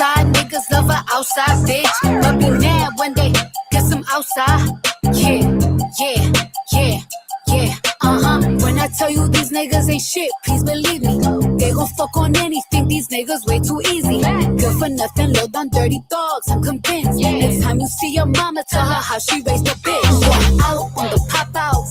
outside niggas love a outside bitch, but be mad when they get some outside. Yeah. When I tell you these niggas ain't shit, please believe me. They gon' fuck on anything, these niggas way too easy. Good for nothing, low down dirty dogs, I'm convinced. Next time you see your mama, tell her how she raised a bitch. Going out on the pop out,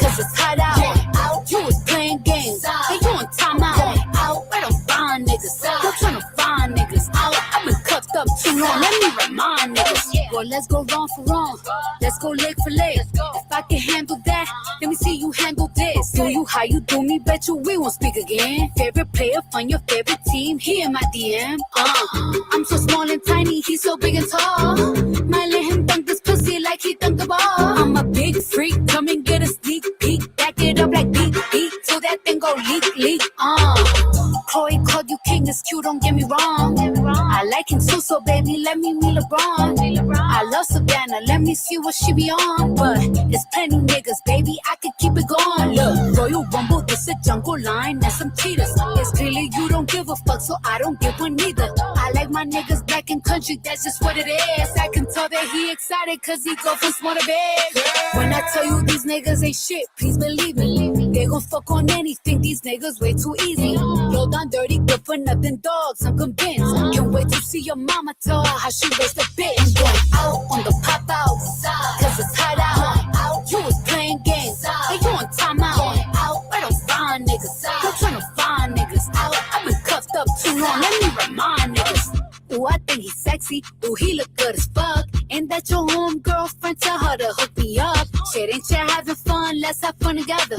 cause it's hot out. You was playing games, and you on timeout. Out, where them fine niggas? Go tryna find niggas. I've been cuffed up too long, let me remind niggas. Well, let's go wrong for wrong, let's go leg for leg. If I can handle that, let me see you handle this. Do you how you do me? Bet you we won't speak again. Favorite player from your favorite team, he in my DM. I'm so small and tiny, he's so big and tall. Might let him dunk this pussy like he dunked the ball. I'm a big freak, come and get a sneak peek. Back it up like beat, till that thing go leak. Chloe called you king, it's cute, don't get me wrong. I like him too, so baby, let me meet LeBron. I love Savannah, let me see what she be on. But it's plenty niggas, baby, I could keep it going. Look, Royal Rumble, this a jungle line, and some cheaters. It's clearly you don't give a fuck, so I don't give one neither. I like my niggas black in country, that's just what it is. I can tell that he excited, cause he go from small to big. When I tell you these niggas ain't shit, please believe me. They gon' fuck on anything, these niggas way too easy. Low down dirty, good for nothing dogs, I'm convinced. Can't wait to see your mama, tell her how she raised a bitch. I'm going out on the pop out, cause it's hot out. You was playing games, and you on timeout. Out, where them fine niggas? Go tryna find niggas. I've been cuffed up too long, let me remind niggas. Ooh, I think he's sexy, ooh, he look good as fuck. Ain't that your home girlfriend? Tell her to hook me up. Shit, ain't you having fun? Let's have fun together.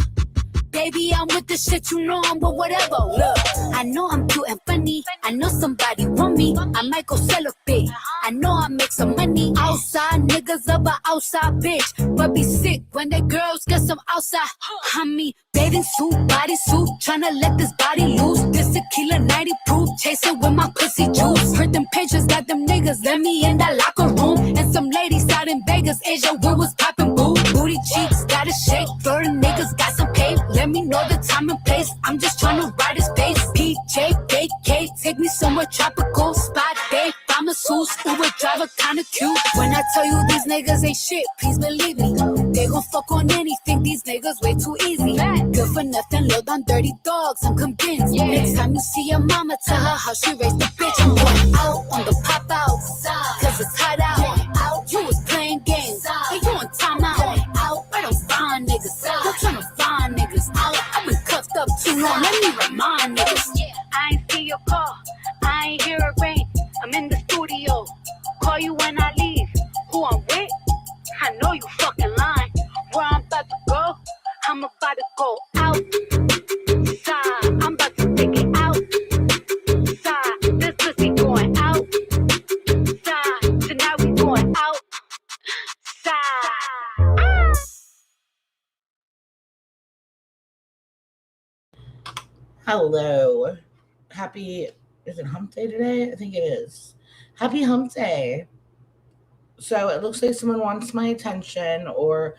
Baby, I'm with the shit, you know I'm with whatever. Look, I know I'm cute and funny. I know somebody want me. I might go sell a bit. I know I make some money. Outside niggas love a outside bitch, but be sick when the girls get some outside. I mean, bathing suit, body suit, tryna let this body loose. This tequila 90 proof, chasing with my pussy juice. Heard them pages got them niggas, let me in that locker room. And some ladies out in Vegas, Asia, we was popping boo. Booty cheeks, gotta shake, flirting niggas got some cake. Let me know the time and place, I'm just tryna ride his face. PJ, vacate, take me somewhere tropical. Spot day, find masseuse, Uber driver kinda cute. When I tell you these niggas ain't shit, please believe me. They gon' fuck on anything, these niggas way too easy. Good for nothing, low down dirty dogs, I'm convinced. Next time you see your mama, tell her how she raised the bitch. I'm going out on the pop out, cause it's hot out. You was playing games, and you on timeout. Out, where them fine niggas? Go tryna find niggas. I've been cuffed up too long, let me remind niggas. I ain't see your call, I ain't hear a ring. I'm in the studio, call you when I leave. Who I'm with? I know you fucking lying. Where I'm about to go, I'm about to go out. Side, I'm about to take it out. Side, this pussy going out. Side, tonight we going out. Side. Hello. Happy, is it hump day today? I think it is. Happy hump day. So it looks like someone wants my attention or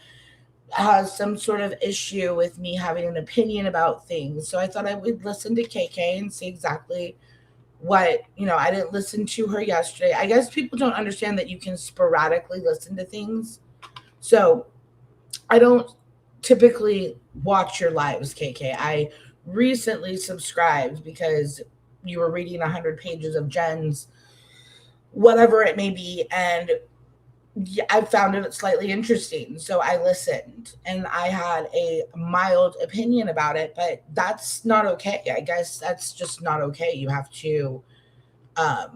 has some sort of issue with me having an opinion about things. So I thought I would listen to KK and see exactly what, I didn't listen to her yesterday. I guess people don't understand that you can sporadically listen to things. So I don't typically watch your lives, KK. I recently subscribed because you were reading 100 pages of Jen's, whatever it may be, and I found it slightly interesting. So I listened and I had a mild opinion about it, but that's not okay. I guess that's just not okay. You have to, I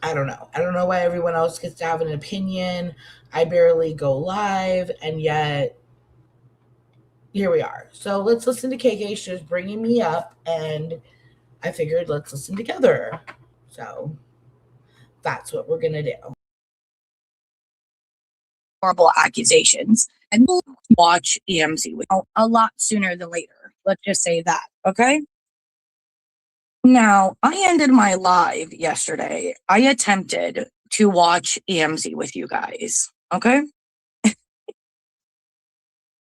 don't know. I don't know why everyone else gets to have an opinion. I barely go live, and yet here we are. So let's listen to KK. She was bringing me up, and I figured let's listen together. So that's what we're going to do. Horrible accusations, and we'll watch EMC with a lot sooner than later. Let's just say that, okay? Now, I ended my live yesterday. I attempted to watch EMC with you guys, okay?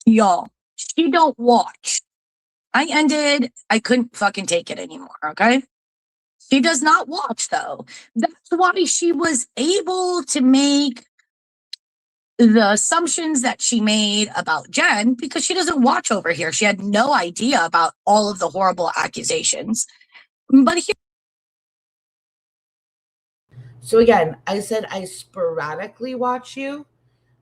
Y'all, she don't watch. I couldn't fucking take it anymore, okay? She does not watch, though. That's why she was able to make the assumptions that she made about Jen, because she doesn't watch over here. She had no idea about all of the horrible accusations. But here, So again, I said I sporadically watch you.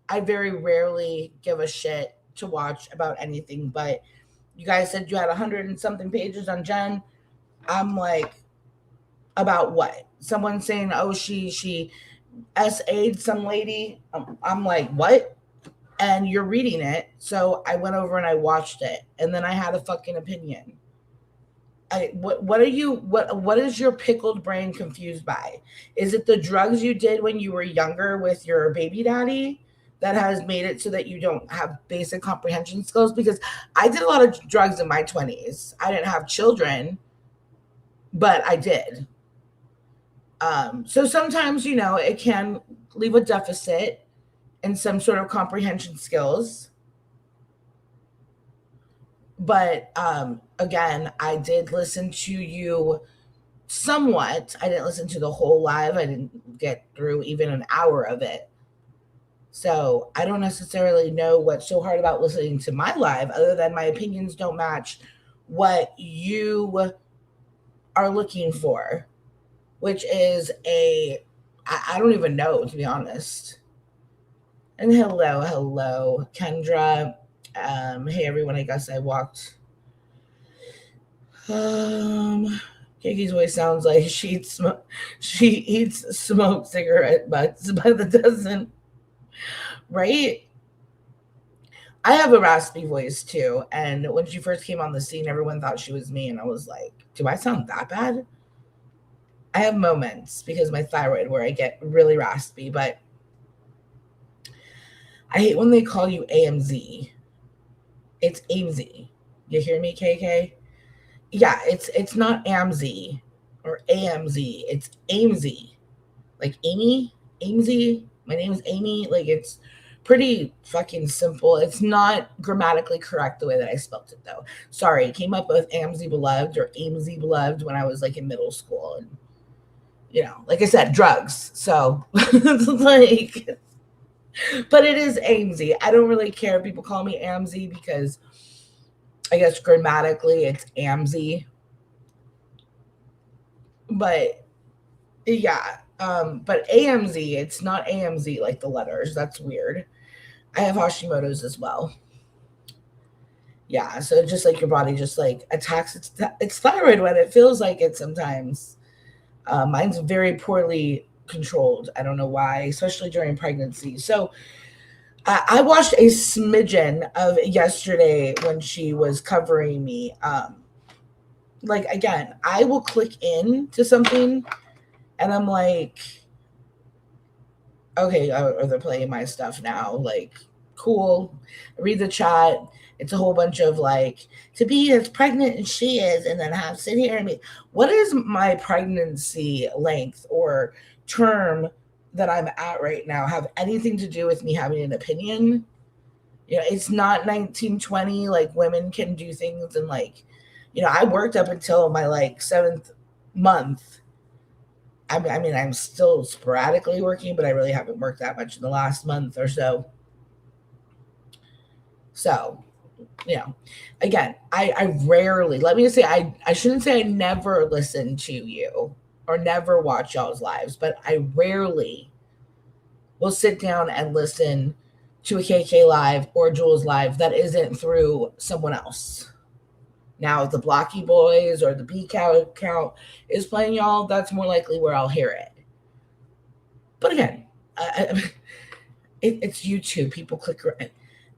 I very rarely give a shit to watch about anything, but you guys said you had 100 and something pages on Jen. I'm like, about what? Someone saying, oh, she SA'd some lady. I'm like, what? And you're reading it. So I went over and I watched it, and then I had a fucking opinion. What is your pickled brain confused by? Is it the drugs you did when you were younger with your baby daddy that has made it so that you don't have basic comprehension skills? Because I did a lot of drugs in my 20s. I didn't have children, but I did. So sometimes, it can leave a deficit in some sort of comprehension skills. But again, I did listen to you somewhat. I didn't listen to the whole live. I didn't get through even an hour of it. So I don't necessarily know what's so hard about listening to my live, other than my opinions don't match what you are looking for, which is I don't even know, to be honest. And hello, Kendra. Hey everyone, I guess I walked. Kiki's voice sounds like she eats smoked cigarette butts by the dozen. Right? I have a raspy voice too, and when she first came on the scene, everyone thought she was me, and I was like, do I sound that bad? I have moments because of my thyroid where I get really raspy, but I hate when they call you AMZ. It's AMZ. You hear me, KK? Yeah, it's not AMZ or AMZ. It's AMZ. Like Amy? AMZ? My name is Amy. Like, it's pretty fucking simple. It's not grammatically correct the way that I spelled it, though. Sorry, I came up with AMZ Beloved or AMZ Beloved when I was like in middle school. And, like I said, drugs. So, like, but it is AMZ. I don't really care if people call me AMZ because I guess grammatically it's AMZ. But yeah, but AMZ, it's not AMZ like the letters. That's weird. I have Hashimoto's as well. Yeah, so just like your body just like attacks its thyroid when it feels like it sometimes. Mine's very poorly controlled. I don't know why, especially during pregnancy. So I watched a smidgen of yesterday when she was covering me. Like, again, I will click in to something and I'm like, okay, they're playing my stuff now. Like, cool. Read the chat. It's a whole bunch of like, to be as pregnant as she is, and then have sit here and be, what is my pregnancy length or term that I'm at right now have anything to do with me having an opinion? It's not 1920, like women can do things and like, I worked up until my like 7th month. I mean, I'm still sporadically working, but I really haven't worked that much in the last month or so. So, again, I rarely, let me just say, I shouldn't say I never listen to you or never watch y'all's lives, but I rarely will sit down and listen to a KK live or Jules live that isn't through someone else. Now, if the Blocky Boys or the B account is playing y'all, that's more likely where I'll hear it. But again, it's YouTube. People click.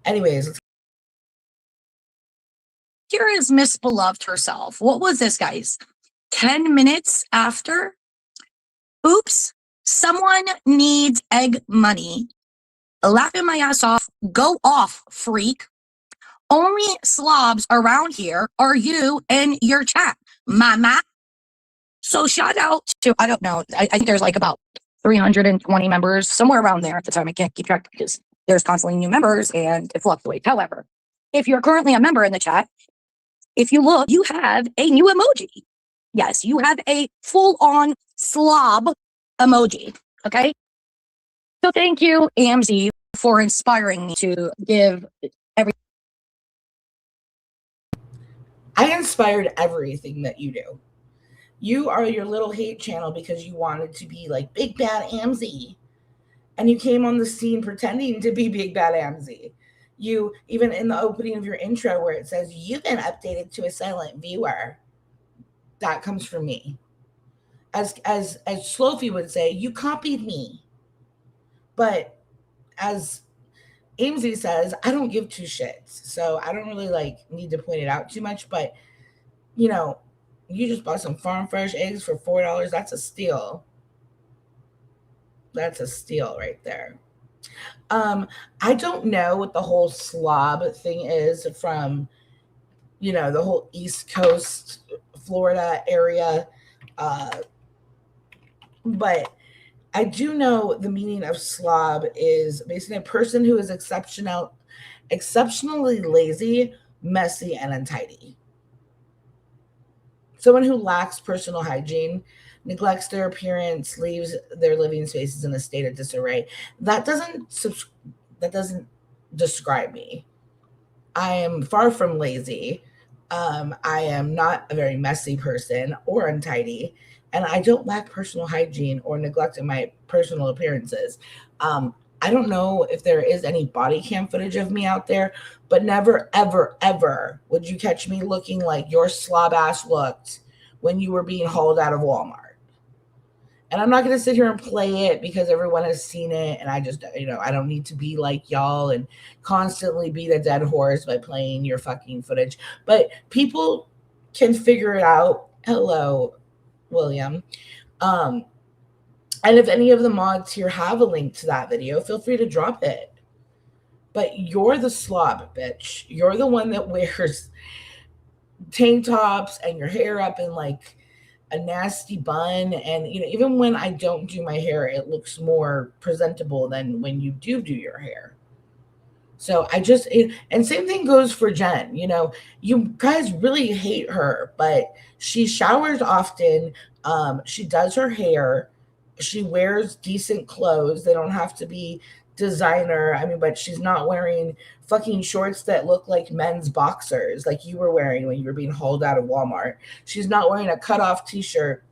Anyways, here is Miss Beloved herself. What was this, guys? 10 minutes after? Oops, someone needs egg money. Laughing my ass off. Go off, freak. Only slobs around here are you and your chat, mama. So shout out to, I don't know, I think there's like about 320 members, somewhere around there at the time. I can't keep track because there's constantly new members and it fluctuates. However, if you're currently a member in the chat, if you look, you have a new emoji. Yes, you have a full-on slob emoji, okay? So thank you, AMZ, for inspiring me to give every... I inspired everything that you do. You are your little hate channel because you wanted to be like Big Bad AMZ. And you came on the scene pretending to be Big Bad AMZ. You, even in the opening of your intro where it says, you've been updated to a silent viewer, that comes from me. As Slofi would say, you copied me. But as AMZ says, I don't give two shits. So I don't really need to point it out too much. But, you just bought some farm fresh eggs for $4. That's a steal. That's a steal right there. I don't know what the whole slob thing is from, the whole East Coast Florida area. But I do know the meaning of slob is basically a person who is exceptionally lazy, messy, and untidy. Someone who lacks personal hygiene, neglects their appearance, leaves their living spaces in a state of disarray. That doesn't describe me. I am far from lazy. I am not a very messy person or untidy, and I don't lack personal hygiene or neglect my personal appearances. I don't know if there is any body cam footage of me out there, but never, ever, ever would you catch me looking like your slob ass looked when you were being hauled out of Walmart. And I'm not going to sit here and play it because everyone has seen it. And I just, I don't need to be like y'all and constantly beat a dead horse by playing your fucking footage. But people can figure it out. Hello, William. And if any of the mods here have a link to that video, feel free to drop it. But you're the slob, bitch. You're the one that wears tank tops and your hair up in a nasty bun. And, even when I don't do my hair, it looks more presentable than when you do your hair. So and same thing goes for Jen. You guys really hate her, but she showers often. She does her hair. She wears decent clothes. They don't have to be designer. But she's not wearing fucking shorts that look like men's boxers like you were wearing when you were being hauled out of Walmart. She's not wearing a cutoff t-shirt.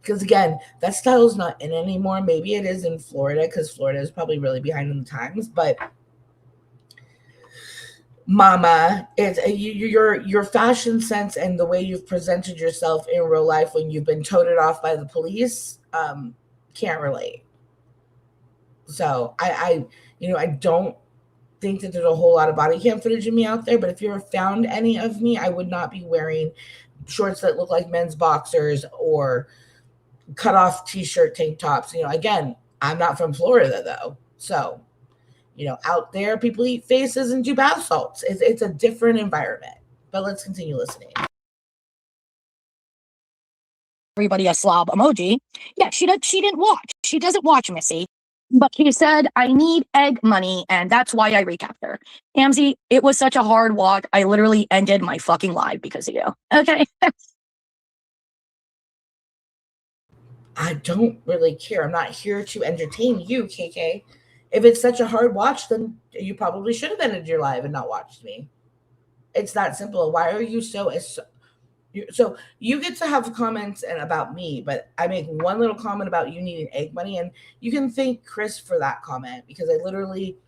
Because again, that style is not in anymore. Maybe it is in Florida because Florida is probably really behind in the times. But mama, it's your fashion sense and the way you've presented yourself in real life when you've been toted off by the police, can't relate. So I don't think that there's a whole lot of body cam footage of me out there, but if you ever found any of me, I would not be wearing shorts that look like men's boxers or cut off t-shirt tank tops. Again, I'm not from Florida though. So, out there people eat faces and do bath salts. It's a different environment. But let's continue listening. Everybody a slob emoji. Yeah, she didn't watch. She doesn't watch, Missy. But she said, I need egg money, and that's why I recapped her. Amzy, it was such a hard walk. I literally ended my fucking live because of you. Okay. I don't really care. I'm not here to entertain you, KK. If it's such a hard watch, then you probably should have ended your live and not watched me. It's that simple. Why are you so you get to have comments and about me, but I make one little comment about you needing egg money, and you can thank Chris for that comment because I literally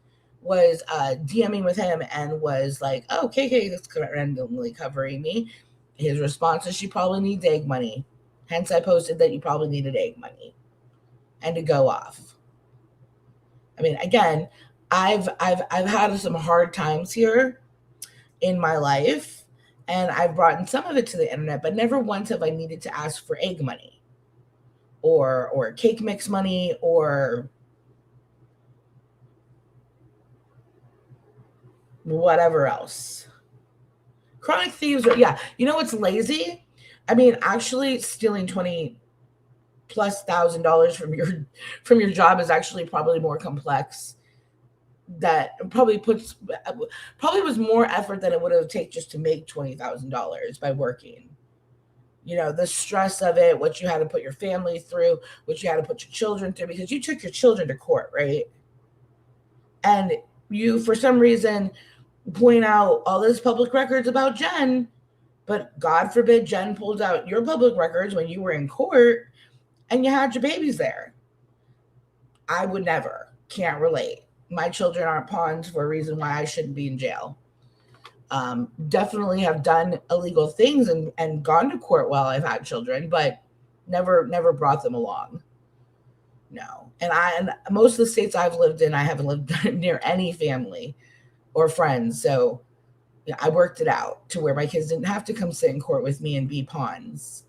was DMing with him and was like, oh, KK is randomly covering me. His response is she probably needs egg money. Hence, I posted that you probably needed egg money and to go off. Again, I've had some hard times here in my life. And I've brought in some of it to the internet, but never once have I needed to ask for egg money or cake mix money or whatever else. Chronic thieves, yeah. You know what's lazy? Actually stealing $20,000+ from your job is actually probably more complex. That probably was more effort than it would have taken just to make $20,000 by working. you know, the stress of it, what you had to put your family through, what you had to put your children through, because you took your children to court, right? And you, for some reason, point out all this public records about Jen, but God forbid Jen pulled out your public records when you were in court and you had your babies there. I would never. Can't relate. My children aren't pawns for a reason why I shouldn't be in jail. Definitely have done illegal things and gone to court while I've had children, but never brought them along. No. And most of the states I've lived in, I haven't lived near any family or friends. So yeah, I worked it out to where my kids didn't have to come sit in court with me and be pawns.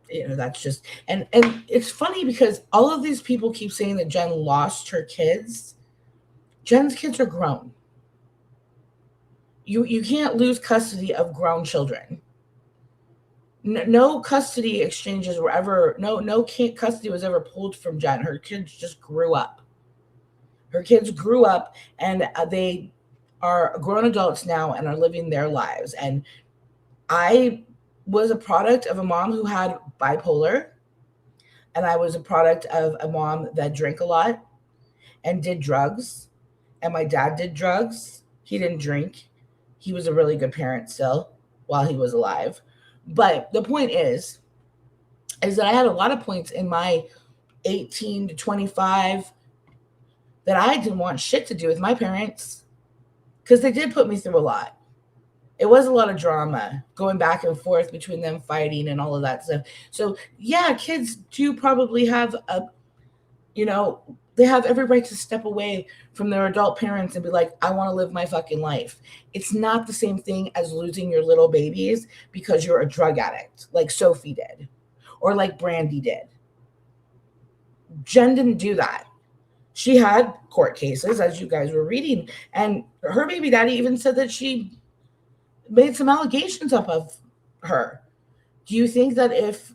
You know, that's just, and it's funny because all of these people keep saying that Jen lost her kids. Jen's kids are grown. You can't lose custody of grown children. No custody exchanges were ever, no custody was ever pulled from Jen. Her kids just grew up. Her kids grew up and they are grown adults now and are living their lives. And I was a product of a mom who had bipolar, and I was a product of a mom that drank a lot and did drugs. And my dad did drugs. He didn't drink. He was a really good parent still while he was alive. But the point is that I had a lot of points in my 18 to 25 that I didn't want shit to do with my parents because they did put me through a lot. It was a lot of drama going back and forth between them fighting and all of that stuff. So yeah, kids do probably have they have every right to step away from their adult parents and be like, I want to live my fucking life. It's not the same thing as losing your little babies because you're a drug addict, like Sophie did, or like Brandy did. Jen didn't do that. She had court cases, as you guys were reading, and her baby daddy even said that she made some allegations up of her. Do you think that if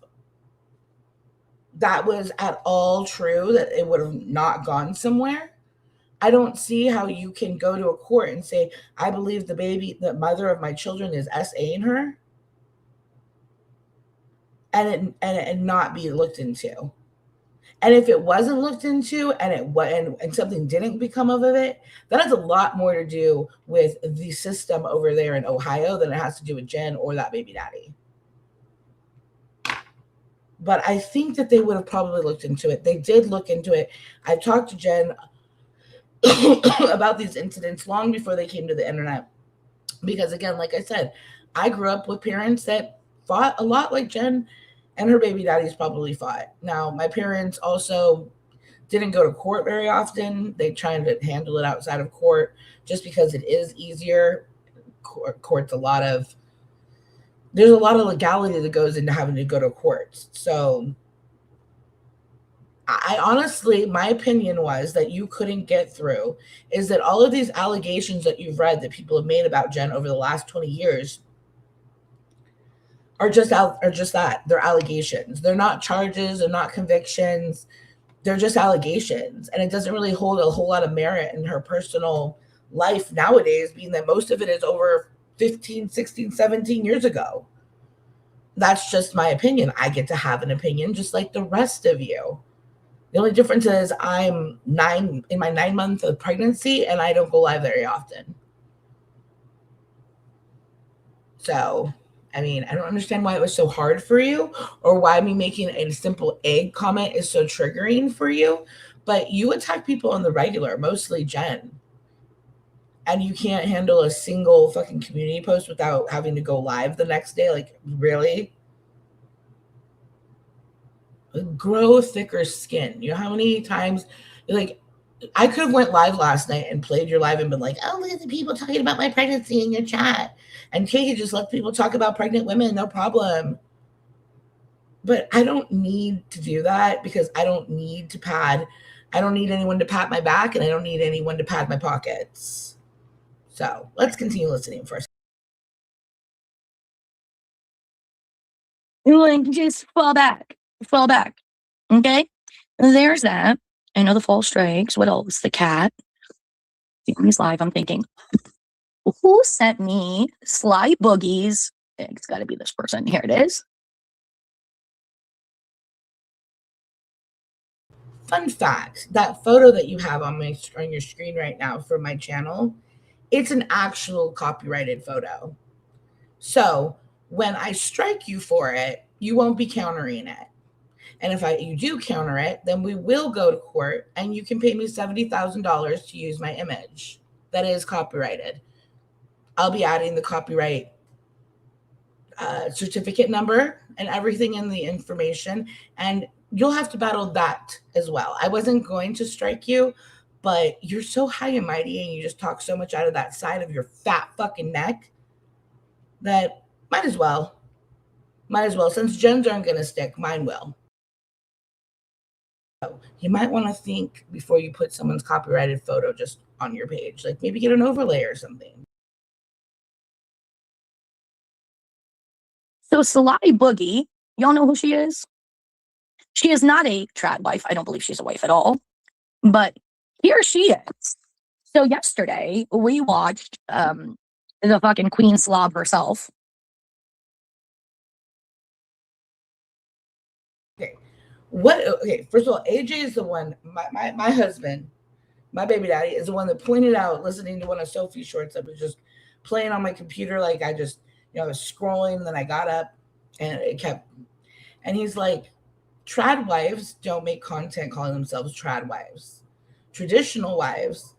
that was at all true, that it would have not gone somewhere? I don't see how you can go to a court and say, I believe the mother of my children is SAing her, and not be looked into. And if it wasn't looked into and something didn't become of it, that has a lot more to do with the system over there in Ohio than it has to do with Jen or that baby daddy. But I think that they would have probably looked into it. They did look into it. I talked to Jen about these incidents long before they came to the internet. Because again, like I said, I grew up with parents that fought a lot like Jen and her baby daddies probably fought. Now, my parents also didn't go to court very often. They tried to handle it outside of court just because it is easier. Court's there's a lot of legality that goes into having to go to court. So I honestly, my opinion was that you couldn't get through is that all of these allegations that you've read that people have made about Jen over the last 20 years are just that. They're allegations. They're not charges. They're not convictions. They're just allegations. And it doesn't really hold a whole lot of merit in her personal life nowadays, being that most of it is over 15, 16, 17 years ago. That's just my opinion. I get to have an opinion just like the rest of you. The only difference is I'm in my 9 month of pregnancy and I don't go live very often. So, I mean, I don't understand why it was so hard for you or why me making a simple egg comment is so triggering for you. But you attack people on the regular, mostly Jen. And you can't handle a single fucking community post without having to go live the next day. Like, really? Grow thicker skin. You know how many times, like, I could have went live last night and played your live and been like, oh, look at the people talking about my pregnancy in your chat. And Katie just let people talk about pregnant women, no problem. But I don't need to do that because I don't need anyone to pat my back and I don't need anyone to pad my pockets. So let's continue listening first. Just fall back. Okay. There's that. I know the false strikes. What else? The cat. He's live. I'm thinking, who sent me Sly Boogie's It's got to be this person. Here it is. Fun fact, that photo that you have on your screen right now for my channel, it's an actual copyrighted photo. So when I strike you for it, you won't be countering it. And if you do counter it, then we will go to court and you can pay me $70,000 to use my image that is copyrighted. I'll be adding the copyright certificate number and everything in the information, and you'll have to battle that as well. I wasn't going to strike you, but you're so high and mighty and you just talk so much out of that side of your fat fucking neck that might as well. Since Jen's aren't going to stick, mine will. You might want to think before you put someone's copyrighted photo just on your page. Like maybe get an overlay or something. So Salai Boogie, y'all know who she is? She is not a trad wife. I don't believe she's a wife at all. But here she is. So yesterday we watched the fucking Queen Slob herself. Okay. Okay, first of all, AJ is the one, my husband, my baby daddy is the one that pointed out, listening to one of Sophie's shorts that was just playing on my computer. Like I just, I was scrolling, and then I got up and it kept, and he's like, trad wives don't make content calling themselves trad wives. Traditional wives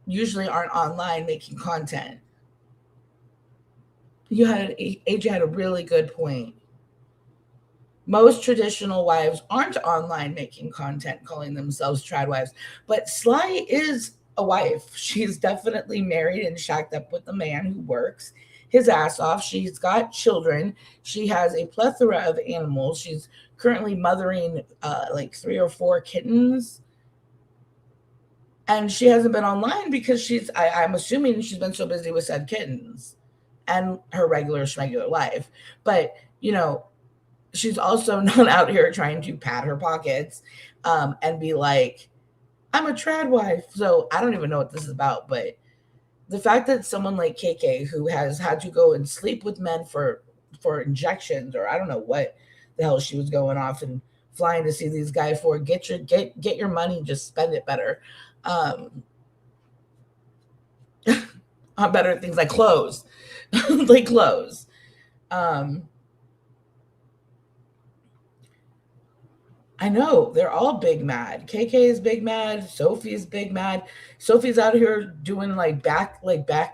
usually aren't online making content. AJ had a really good point. Most traditional wives aren't online making content calling themselves trad wives, but Sly is a wife. She's definitely married and shacked up with a man who works his ass off. She's got children. She has a plethora of animals. She's currently mothering like 3 or 4 kittens. And she hasn't been online because I'm assuming she's been so busy with said kittens and her regular life. But, she's also not out here trying to pad her pockets and be like, I'm a trad wife. So I don't even know what this is about. But the fact that someone like KK, who has had to go and sleep with men for injections, or I don't know what the hell she was going off and flying to see these guys for, get your money, just spend it better. On better things like clothes. Like clothes. I know they're all big mad. KK is big mad. Sophie's big mad. Sophie's out here doing like back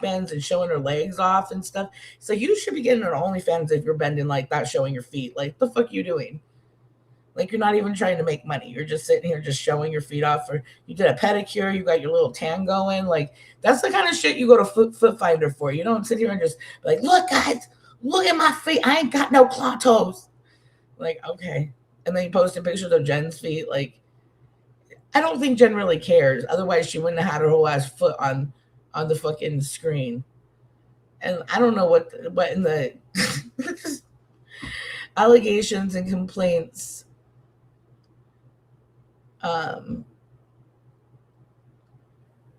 bends and showing her legs off and stuff. So you should be getting an OnlyFans if you're bending like that, showing your feet. Like the fuck you doing? Like you're not even trying to make money. You're just sitting here just showing your feet off. Or you did a pedicure. You got your little tan going. Like that's the kind of shit you go to Foot Finder for. You don't sit here and just be like, look guys, look at my feet. I ain't got no claw toes. Like okay. And then you posted pictures of Jen's feet. Like, I don't think Jen really cares. Otherwise, she wouldn't have had her whole ass foot on the fucking screen. And I don't know what in the allegations and complaints get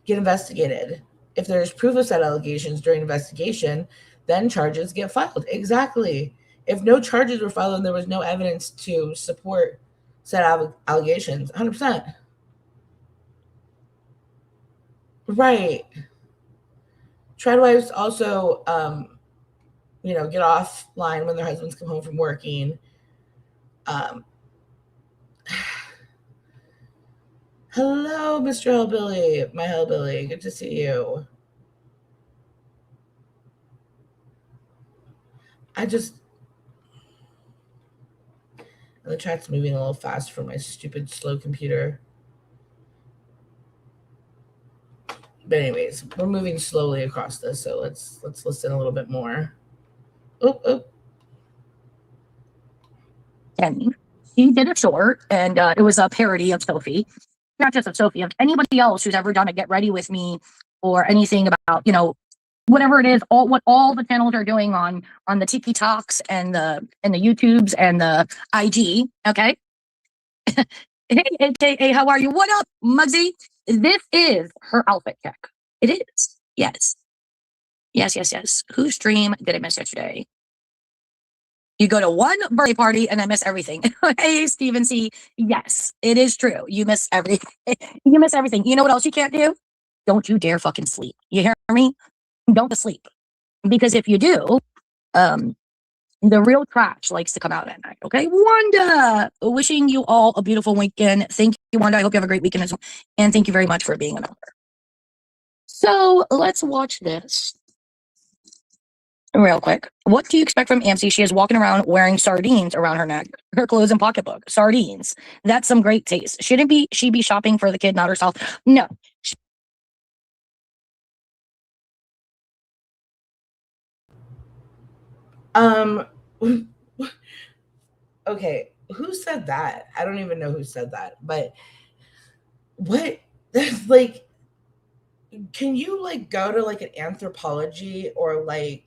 investigated. If there's proof of said allegations during investigation, then charges get filed. Exactly. If no charges were filed and there was no evidence to support said allegations, 100%. Right. Trad wives also, get offline when their husbands come home from working. Hello, Mr. Hellbilly, my Hellbilly. Good to see you. The chat's moving a little fast for my stupid slow computer. But anyways, we're moving slowly across this, so let's listen a little bit more. Oh. And she did a short, and it was a parody of Sophie. Not just of Sophie, of anybody else who's ever done a Get Ready With Me or anything about, whatever it is, what all the channels are doing on the TikToks and the YouTubes and the IG. Okay. Hey, AKA, how are you? What up, Muggsy? This is her outfit check. It is. Yes. Whose stream did I miss yesterday? You go to one birthday party and I miss everything. Hey, Stephen C. Yes, it is true. You miss everything. You miss everything. You know what else you can't do? Don't you dare fucking sleep. You hear me? Don't sleep. Because if you do, um, the real trash likes to come out at night. Okay. Wanda, wishing you all a beautiful weekend. Thank you, Wanda. I hope you have a great weekend as well. And thank you very much for being a member. So let's watch this real quick. What do you expect from AMC? She is walking around wearing sardines around her neck, her clothes and pocketbook. Sardines. That's some great taste. Shouldn't she be shopping for the kid, not herself? No. Okay, who said that? I don't even know who said that, but what? Like, can you like go to like an Anthropology or like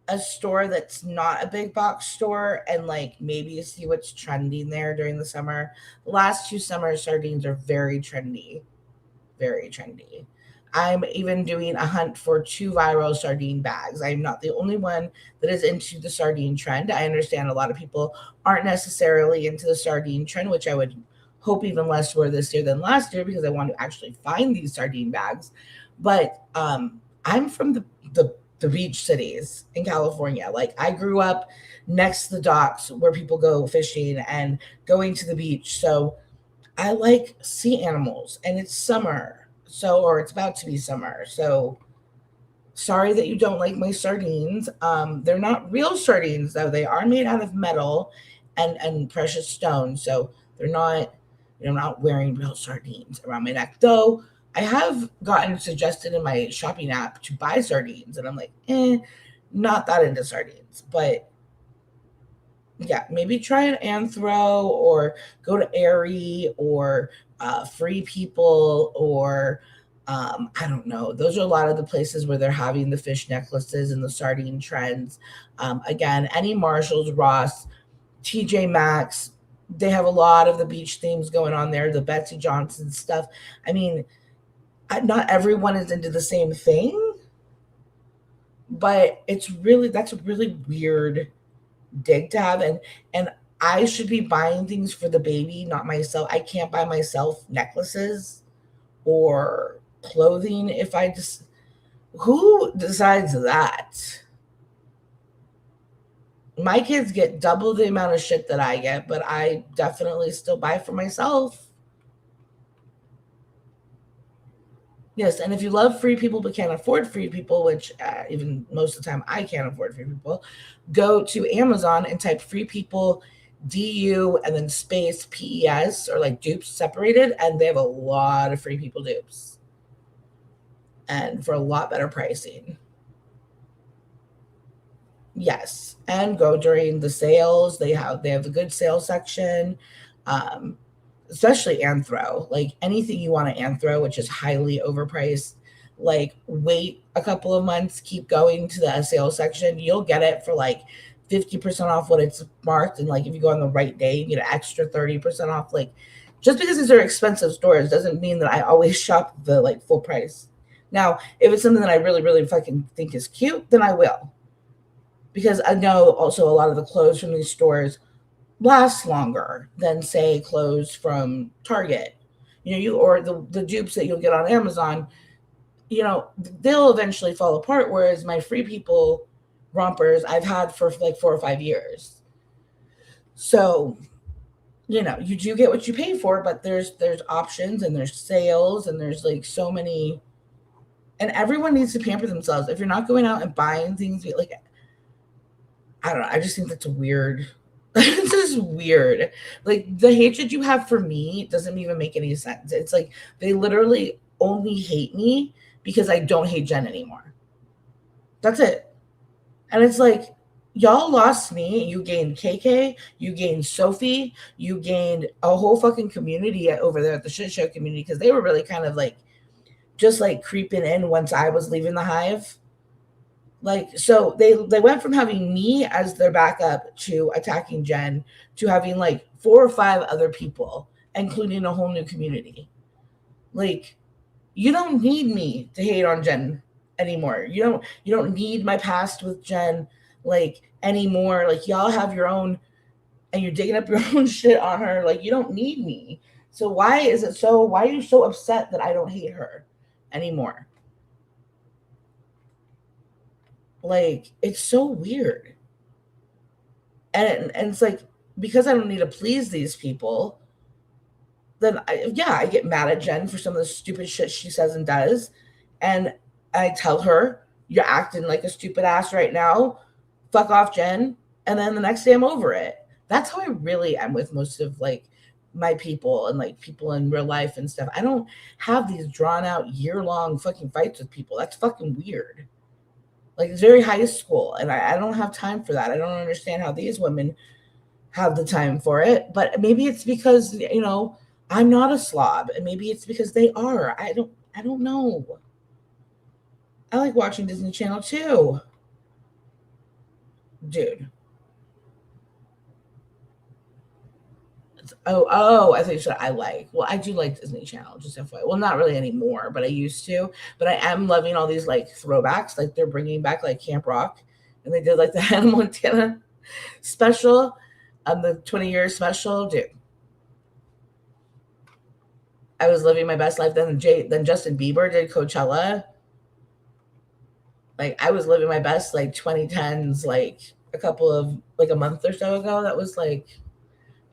a store that's not a big box store and like maybe see what's trending there during the summer? The last 2 summers, sardines are very trendy, very trendy. I'm even doing a hunt for 2 viral sardine bags. I'm not the only one that is into the sardine trend. I understand a lot of people aren't necessarily into the sardine trend, which I would hope even less were this year than last year because I want to actually find these sardine bags. But I'm from the beach cities in California. Like I grew up next to the docks where people go fishing and going to the beach. So I like sea animals and it's summer. So, or it's about to be summer. So, sorry that you don't like my sardines. They're not real sardines though. They are made out of metal and precious stones. So, they're not I'm not wearing real sardines around my neck. Though I have gotten suggested in my shopping app to buy sardines and I'm like, not that into sardines. But yeah, maybe try an Anthro or go to Aerie or Free People or I don't know. Those are a lot of the places where they're having the fish necklaces and the sardine trends. Again, any Marshalls, Ross, TJ Maxx, they have a lot of the beach themes going on there, the Betsy Johnson stuff. I mean, not everyone is into the same thing, but that's a really weird dig to have and I should be buying things for the baby, not myself. I can't buy myself necklaces or clothing if I just who decides that? My kids get double the amount of shit that I get, but I definitely still buy for myself. Yes, and if you love Free People but can't afford Free People, which even most of the time I can't afford Free People, go to Amazon and type Free People DU and then space PES or like dupes separated, and they have a lot of Free People dupes and for a lot better pricing. Yes, and go during the sales. They have the good sales section. Um, Especially Anthro, like anything you want to Anthro, which is highly overpriced, like wait a couple of months, keep going to the sales section. You'll get it for like 50% off what it's marked. And like if you go on the right day, you get an extra 30% off. Like just because these are expensive stores doesn't mean that I always shop the like full price. Now, if it's something that I really, really fucking think is cute, then I will. Because I know also a lot of the clothes from these stores last longer than say clothes from Target. Or the dupes that you'll get on Amazon, they'll eventually fall apart. Whereas my Free People rompers I've had for like 4 or 5 years. So, you do get what you pay for, but there's options and there's sales and there's like so many, and everyone needs to pamper themselves. If you're not going out and buying things, like I don't know, I just think that's weird. It's just weird. Like the hatred you have for me doesn't even make any sense. It's like they literally only hate me because I don't hate Jen anymore. That's it. And it's like y'all lost me. You gained KK, you gained Sophie, you gained a whole fucking community over there at the shit show community because they were really kind of like just like creeping in once I was leaving the hive. Like, so they went from having me as their backup to attacking Jen to having like 4 or 5 other people, including a whole new community. Like, you don't need me to hate on Jen anymore. You don't need my past with Jen. Like, anymore. Like, y'all have your own, and you're digging up your own shit on her. Like, you don't need me. So why are you so upset that I don't hate her anymore? Like, it's so weird. And it's like, because I don't need to please these people, then I get mad at Jen for some of the stupid shit she says and does. And I tell her, you're acting like a stupid ass right now. Fuck off, Jen. And then the next day I'm over it. That's how I really am with most of like my people and like people in real life and stuff. I don't have these drawn out year long fucking fights with people. That's fucking weird. Like, it's very high school, and I don't have time for that. I don't understand how these women have the time for it. But maybe it's because, I'm not a slob, and maybe it's because they are. I don't know. I like watching Disney Channel too. Dude. I think you said I like. Well, I do like Disney Channel, just FYI. Well, not really anymore, but I used to. But I am loving all these like throwbacks. Like, they're bringing back like Camp Rock, and they did like the Hannah Montana special, the 20-year special. Dude, I was living my best life. Then Justin Bieber did Coachella. Like, I was living my best like 2010s, like a month or so ago. That was like,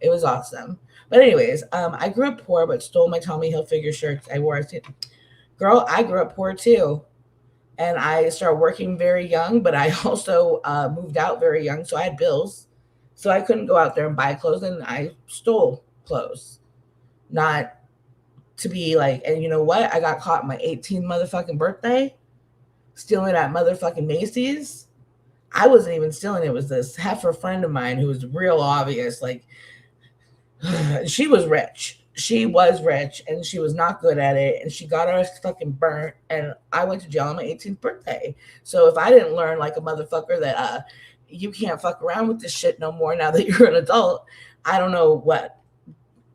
it was awesome. But anyways, I grew up poor, but stole my Tommy Hilfiger shirts I wore. Girl, I grew up poor too, and I started working very young. But I also moved out very young, so I had bills, so I couldn't go out there and buy clothes, and I stole clothes, not to be like. And you know what? I got caught my 18th motherfucking birthday stealing at motherfucking Macy's. I wasn't even stealing. It was this heifer friend of mine who was real obvious, like. She was rich. She was rich, and she was not good at it, and she got us fucking burnt. And I went to jail on my 18th birthday. So if I didn't learn like a motherfucker that you can't fuck around with this shit no more now that you're an adult, I don't know what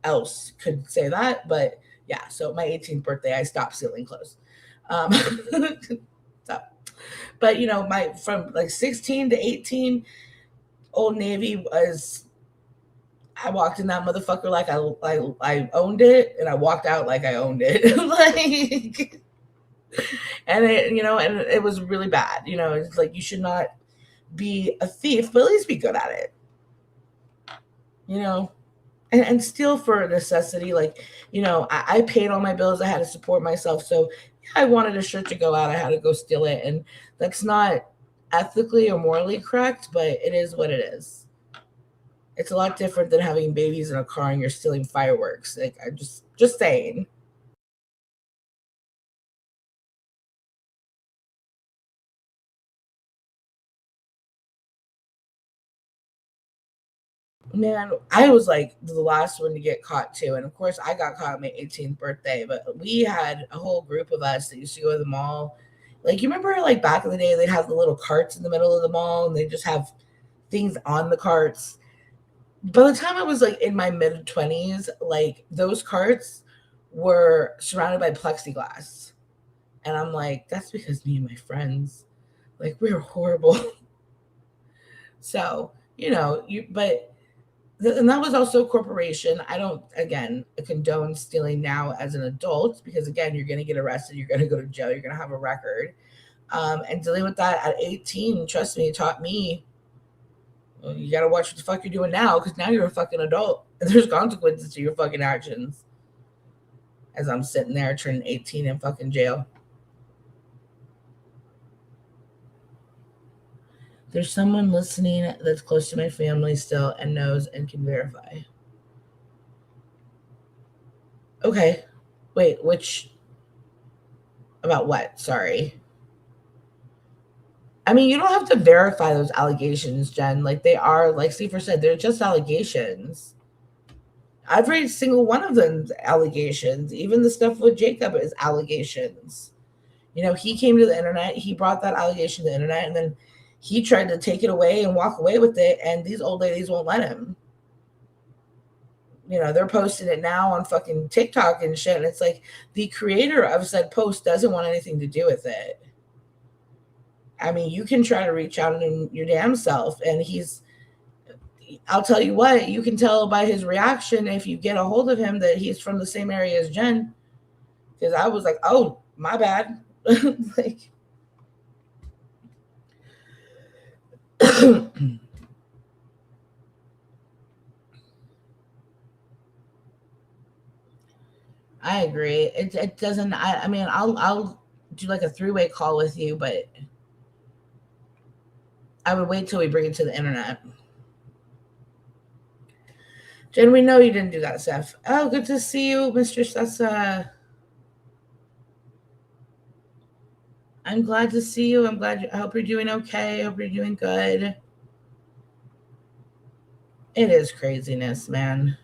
else could say that. But yeah, so my 18th birthday, I stopped stealing clothes. So, but my from like 16 to 18, Old Navy was. I walked in that motherfucker like I owned it, and I walked out like I owned it. Like, and it was really bad. It's like, you should not be a thief, but at least be good at it. And steal for necessity. Like, I paid all my bills. I had to support myself. So yeah, I wanted a shirt to go out. I had to go steal it, and that's not ethically or morally correct, but it is what it is. It's a lot different than having babies in a car and you're stealing fireworks. Like, I'm just saying. Man, I was like the last one to get caught too. And of course, I got caught on my 18th birthday. But we had a whole group of us that used to go to the mall. Like, you remember, like, back in the day, they'd have the little carts in the middle of the mall, and they just have things on the carts. By the time I was like in my mid 20s, like, those carts were surrounded by plexiglass. And I'm like, that's because me and my friends, like, we were horrible. So, but and that was also a corporation. I don't, again, condone stealing now as an adult, because again, you're going to get arrested, you're going to go to jail, you're going to have a record. And dealing with that at 18, trust me, it taught me, well, you got to watch what the fuck you're doing now, because now you're a fucking adult and there's consequences to your fucking actions. As I'm sitting there turning 18 in fucking jail. There's someone listening that's close to my family still and knows and can verify. Okay. Wait, about what? Sorry. I mean, you don't have to verify those allegations, Jen. Like, they are, like Seafer said, they're just allegations. I've read single one of them allegations. Even the stuff with Jacob is allegations. He came to the internet, he brought that allegation to the internet, and then he tried to take it away and walk away with it, and these old ladies won't let him. They're posting it now on fucking TikTok and shit, and it's like, the creator of said post doesn't want anything to do with it. I mean, you can try to reach out in your damn self, and I'll tell you what, you can tell by his reaction if you get a hold of him that he's from the same area as Jen. Because I was like, oh, my bad. Like, I agree. It doesn't. I mean, I'll do like a 3-way call with you, but I would wait till we bring it to the internet. Jen, we know you didn't do that, Steph. Oh, good to see you, Mistress. I'm glad to see you. I hope you're doing okay. I hope you're doing good. It is craziness, man.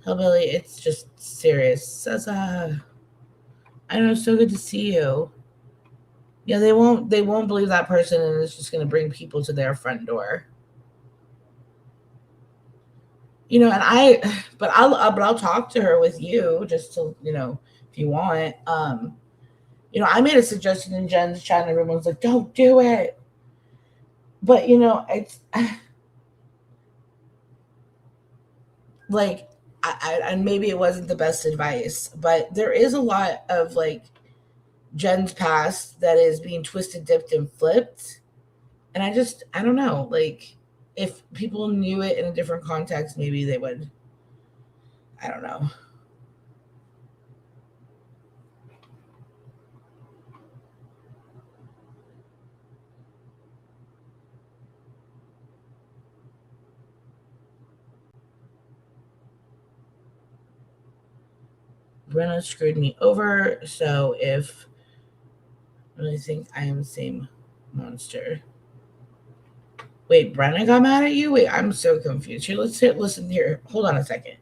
Hillbilly, it's just serious. I know, so good to see you. Yeah, they won't believe that person, and it's just gonna bring people to their front door. But I'll talk to her with you just to, if you want. I made a suggestion in Jen's chat, and everyone's like, "Don't do it." But it's like, and maybe it wasn't the best advice, but there is a lot of like Jen's past that is being twisted, dipped, and flipped, and I don't know, like if people knew it in a different context, maybe they would. I don't know. Brenna screwed me over, so if I think I am the same monster. Wait, Brenna got mad at you? Wait, I'm so confused. Here, listen here. Hold on a second.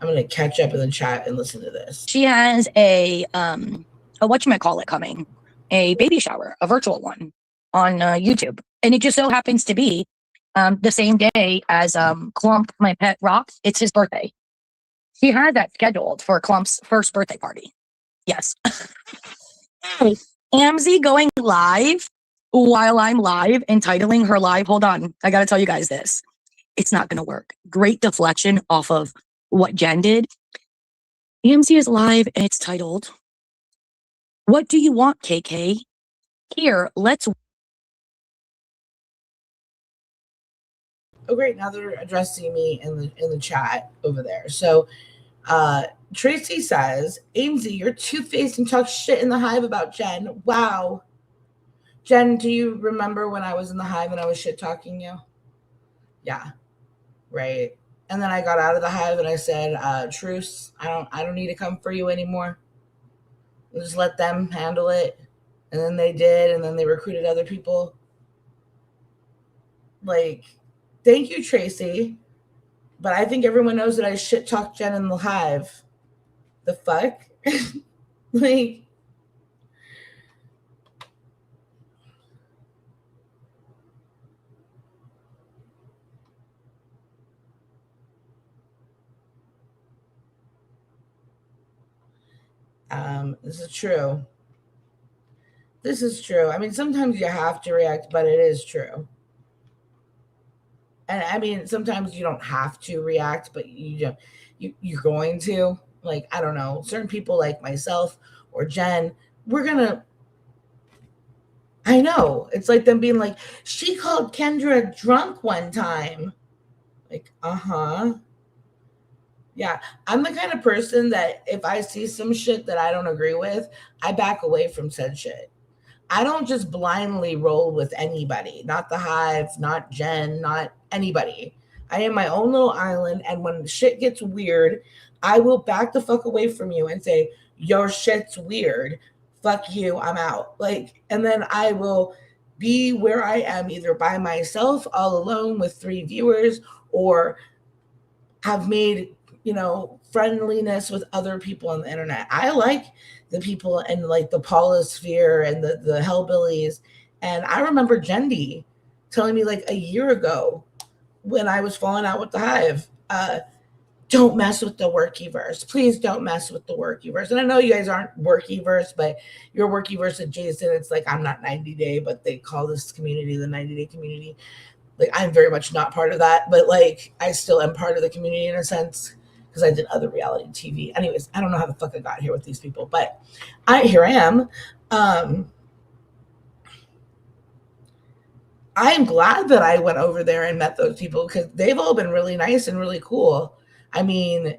I'm gonna catch up in the chat and listen to this. She has a whatchamacallit coming, a baby shower, a virtual one on YouTube. And it just so happens to be the same day as Clump, my pet Rock. It's his birthday. She had that scheduled for Clump's first birthday party. Yes. Hey, Amzy going live while I'm live, entitling her live. Hold on. I got to tell you guys this. It's not going to work. Great deflection off of what Jen did. AMC is live and it's titled, "What do you want, KK? Here, let's." Oh, great. Now they're addressing me in the chat over there. So Tracy says, AMZ, you're two-faced and talk shit in the hive about Jen. Wow. Jen, do you remember when I was in the hive and I was shit talking you? Yeah. Right. And then I got out of the hive and I said, truce, I don't need to come for you anymore. Just let them handle it. And then they did, and then they recruited other people. Like, thank you, Tracy. But I think everyone knows that I shit talked Jen in the hive. The fuck? Like, this is true. This is true. I mean, sometimes you have to react, but it is true. And I mean, sometimes you don't have to react, but you're going to. Like, I don't know, certain people like myself or Jen, I know. It's like them being like, she called Kendra drunk one time. Like, yeah. I'm the kind of person that if I see some shit that I don't agree with, I back away from said shit. I don't just blindly roll with anybody, not the hive, not Jen, not anybody. I am my own little island, and when shit gets weird, I will back the fuck away from you and say, your shit's weird. Fuck you, I'm out. Like, and then I will be where I am, either by myself, all alone with 3 viewers, or have made, friendliness with other people on the internet. I like the people in like the Paula sphere and the hellbillies. And I remember Jendi telling me like a year ago when I was falling out with the hive, don't mess with the workyverse. Please don't mess with the workyverse. And I know you guys aren't workyverse, but you're workyverse adjacent. It's like I'm not 90 Day, but they call this community the 90 Day community. Like I'm very much not part of that, but like I still am part of the community in a sense because I did other reality TV. Anyways, I don't know how the fuck I got here with these people, but here I am. I'm glad that I went over there and met those people because they've all been really nice and really cool. I mean,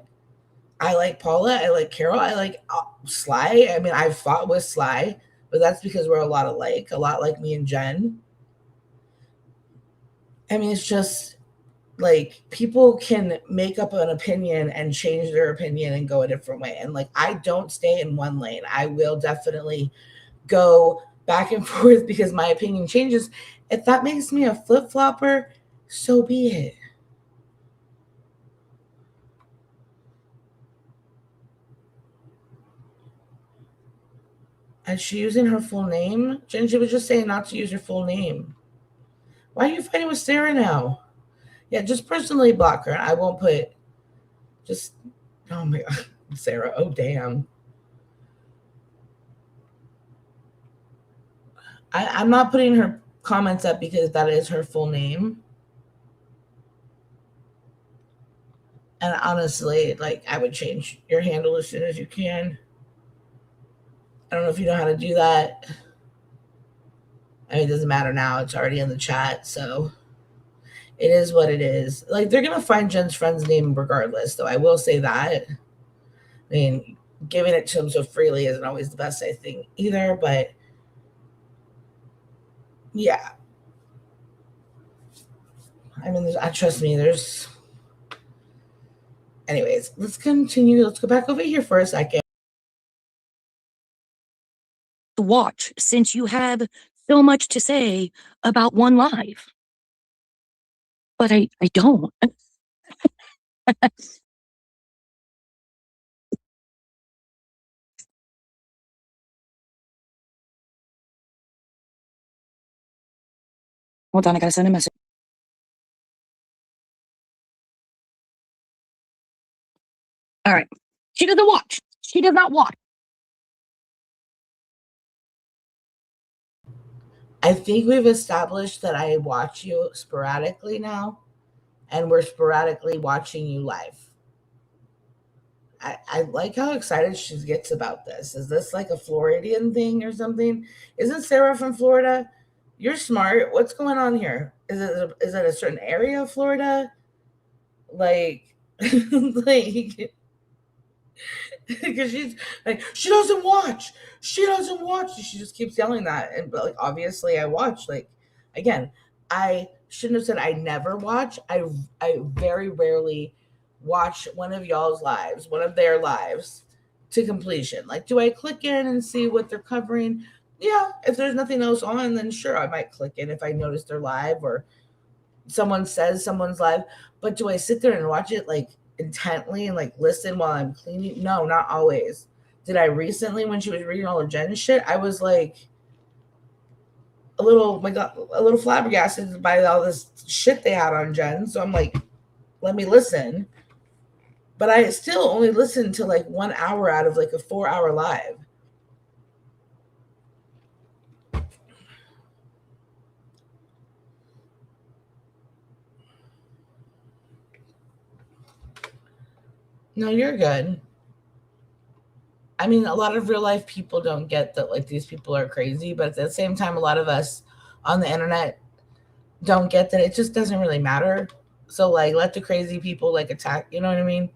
I like Paula, I like Carol, I like Sly. I mean, I've fought with Sly, but that's because we're a lot like me and Jen. I mean, it's just like people can make up an opinion and change their opinion and go a different way. And like, I don't stay in one lane. I will definitely go back and forth because my opinion changes. If that makes me a flip flopper, so be it. Is she using her full name? Jen, she was just saying not to use her full name. Why are you fighting with Sarah now? Yeah, just personally block her. I won't put just, oh my God, Sarah, oh damn. I'm not putting her comments up because that is her full name. And honestly, like I would change your handle as soon as you can. I don't know if you know how to do that. I mean, it doesn't matter now. It's already in the chat, so it is what it is. Like they're gonna find Jen's friend's name regardless, though. I will say that. I mean, giving it to them so freely isn't always the best, I think, either. But yeah, I mean, trust me. There's. Anyways, let's continue. Let's go back over here for a second. Watch, since you have so much to say about One Live. But I don't. Hold on, I gotta send a message. All right. She doesn't watch. She does not watch. I think we've established that I watch you sporadically now, and we're sporadically watching you live. I like how excited she gets about this. Is this like a Floridian thing or something? Isn't Sarah from Florida? You're smart. What's going on here? Is it a certain area of Florida? Like, like, because she's like, she doesn't watch. She doesn't watch. She just keeps yelling that. And but like obviously I watch. Like again, I shouldn't have said I never watch. I very rarely watch one of y'all's lives, one of their lives to completion. Like, do I click in and see what they're covering? Yeah, if there's nothing else on, then sure, I might click in if I notice they're live or someone says someone's live. But do I sit there and watch it like intently and like listen while I'm cleaning? No, not always. Did I recently when she was reading all of Jen's shit? I was like a little flabbergasted by all this shit they had on Jen. So I'm like, let me listen. But I still only listened to like 1 hour out of like a 4-hour live. No, you're good. I mean, a lot of real life people don't get that like these people are crazy, but at the same time, a lot of us on the internet don't get that it just doesn't really matter. So like let the crazy people like attack, you know what I mean?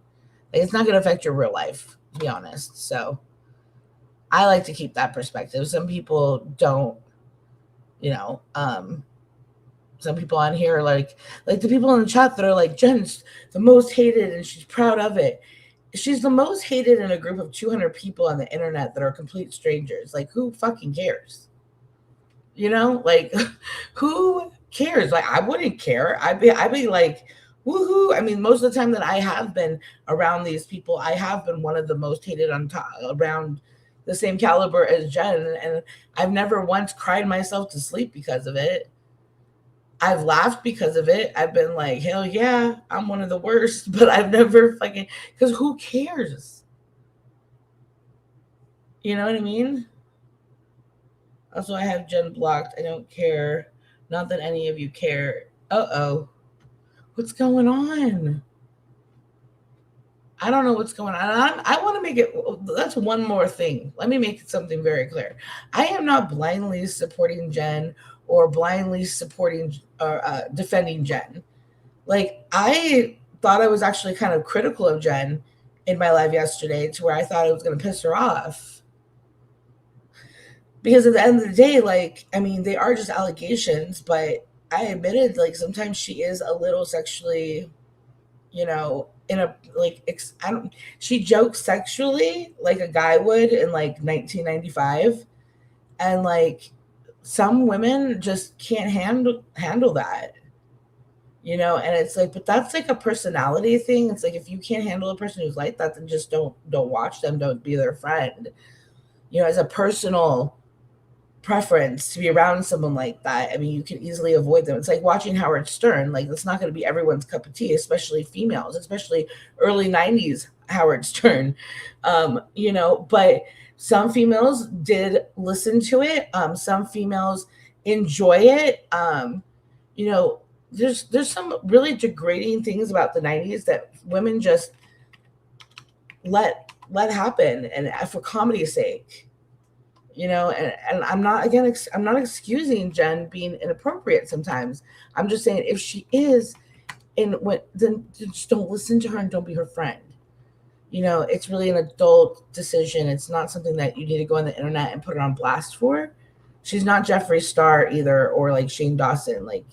Like, it's not gonna affect your real life, to be honest. So I like to keep that perspective. Some people don't, you know, some people on here are like the people in the chat that are like, Jen's the most hated and she's proud of it. She's the most hated in a group of 200 people on the internet that are complete strangers. Like, who fucking cares? You know, like, who cares? Like, I wouldn't care. I'd be like, woohoo. I mean, most of the time that I have been around these people, I have been one of the most hated on top, around the same caliber as Jen. And I've never once cried myself to sleep because of it. I've laughed because of it. I've been like, hell yeah, I'm one of the worst, but I've never fucking, because who cares? You know what I mean? Also, I have Jen blocked. I don't care. Not that any of you care. Uh-oh. What's going on? I don't know what's going on. I want to make it. That's one more thing. Let me make something very clear. I am not blindly supporting Jen or blindly supporting or defending Jen. Like, I thought I was actually kind of critical of Jen in my live yesterday to where I thought I was going to piss her off. Because at the end of the day, like, I mean, they are just allegations, but I admitted, like, sometimes she is a little sexually, in a, like, I don't, she jokes sexually like a guy would in like 1995. And like, some women just can't handle that. And it's like, but that's like a personality thing. It's like, if you can't handle a person who's like that, then just don't watch them, don't be their friend. As a personal preference to be around someone like that, I mean, you can easily avoid them. It's like watching Howard Stern. Like, that's not going to be everyone's cup of tea, especially females, especially early 90s Howard Stern. But some females did listen to it. Some females enjoy it. There's some really degrading things about the 90s that women just let happen, and for comedy's sake. And I'm not, again, I'm not excusing Jen being inappropriate sometimes. I'm just saying, if she is then just don't listen to her and don't be her friend. It's really an adult decision. It's not something that you need to go on the internet and put it on blast for. She's not Jeffree Star either, or like Shane Dawson. Like,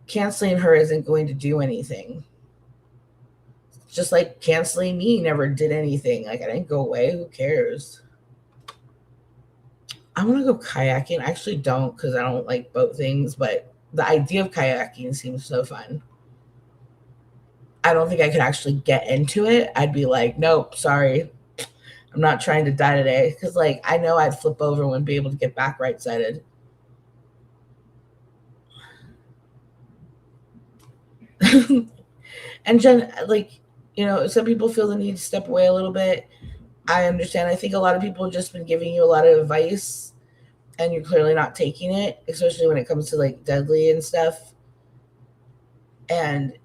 canceling her isn't going to do anything. Just like canceling me never did anything. Like, I didn't go away. Who cares? I want to go kayaking. I actually don't, because I don't like boat things, but the idea of kayaking seems so fun. I don't think I could actually get into it. I'd be like, nope, sorry. I'm not trying to die today. Because, like, I know I'd flip over and wouldn't be able to get back right-sided. And Jen, like, some people feel the need to step away a little bit. I understand. I think a lot of people have just been giving you a lot of advice, and you're clearly not taking it, especially when it comes to like Deadly and stuff. And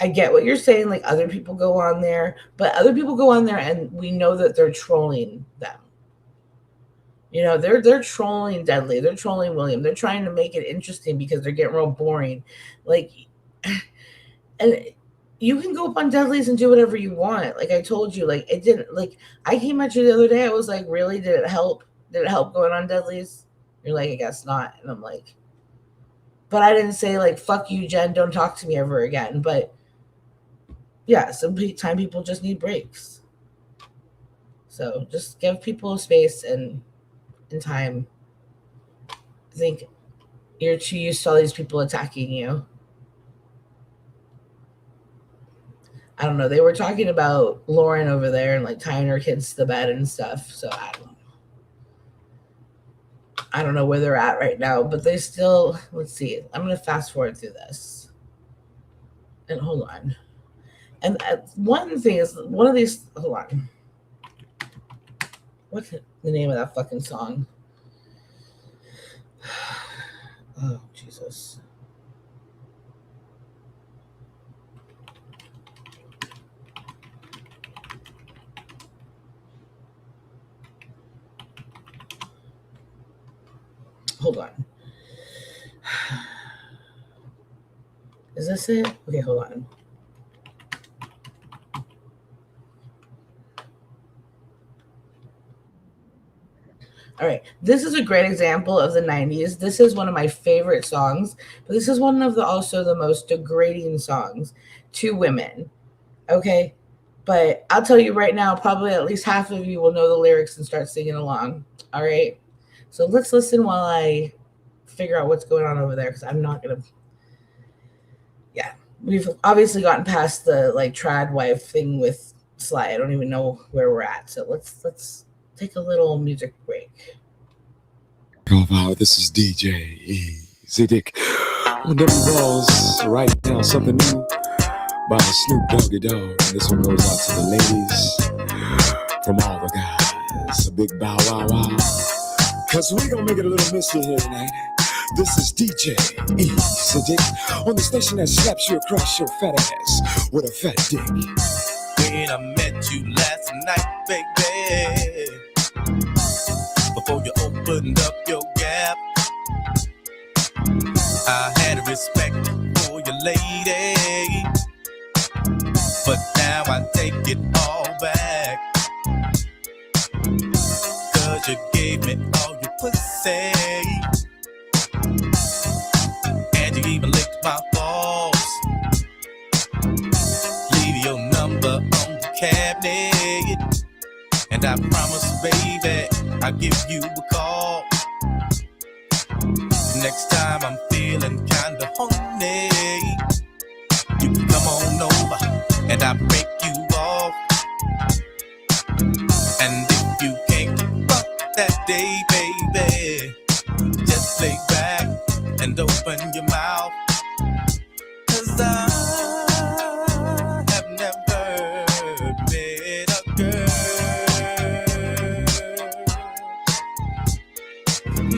I get what you're saying. Like, other people go on there, but other people go on there and we know that they're trolling them. They're trolling Deadly. They're trolling William. They're trying to make it interesting because they're getting real boring. Like, and you can go up on Deadly's and do whatever you want. Like I told you, like, it didn't, like, I came at you the other day. I was like, really? Did it help? Did it help going on Deadly's? You're like, I guess not. And I'm like, but I didn't say like, fuck you, Jen, don't talk to me ever again. But yeah, sometimes people just need breaks. So just give people space and time. I think you're too used to all these people attacking you. I don't know. They were talking about Lauren over there and like tying her kids to the bed and stuff. So I don't know where they're at right now, but they still, let's see. I'm going to fast forward through this. And hold on. And one thing is, one of these, hold on. What's the name of that fucking song? Oh, Jesus. Hold on. Is this it? Okay, hold on. All right. This is a great example of the 90s. This is one of my favorite songs, but this is one of also the most degrading songs to women. Okay. But I'll tell you right now, probably at least half of you will know the lyrics and start singing along. All right. So let's listen while I figure out what's going on over there, because I'm not going to. Yeah. We've obviously gotten past the like trad wife thing with Sly. I don't even know where we're at. So let's take a little music break. Wow, this is DJ Ease. See, Dick, on them balls right now, something new by Snoop Doggy Dogg. And this one goes out to the ladies from all the guys. A big bow wow wow. Cause we gonna make it a little mystery here tonight. This is DJ Easy Dick on the station that slaps you across your fat ass with a fat dick. When I met you last night, baby, before you opened up your gap, I had respect for your lady, but now I take it all back. Cause you gave me all your pussy, and you even licked my balls. Leave your number on the cabinet, and I promise, baby, I'll give you a call. Next time I'm feeling kinda horny, you can come on over and I'll break you off. And if you can't fuck that day, baby, just lay back and open your mouth. Cause I have never met a girl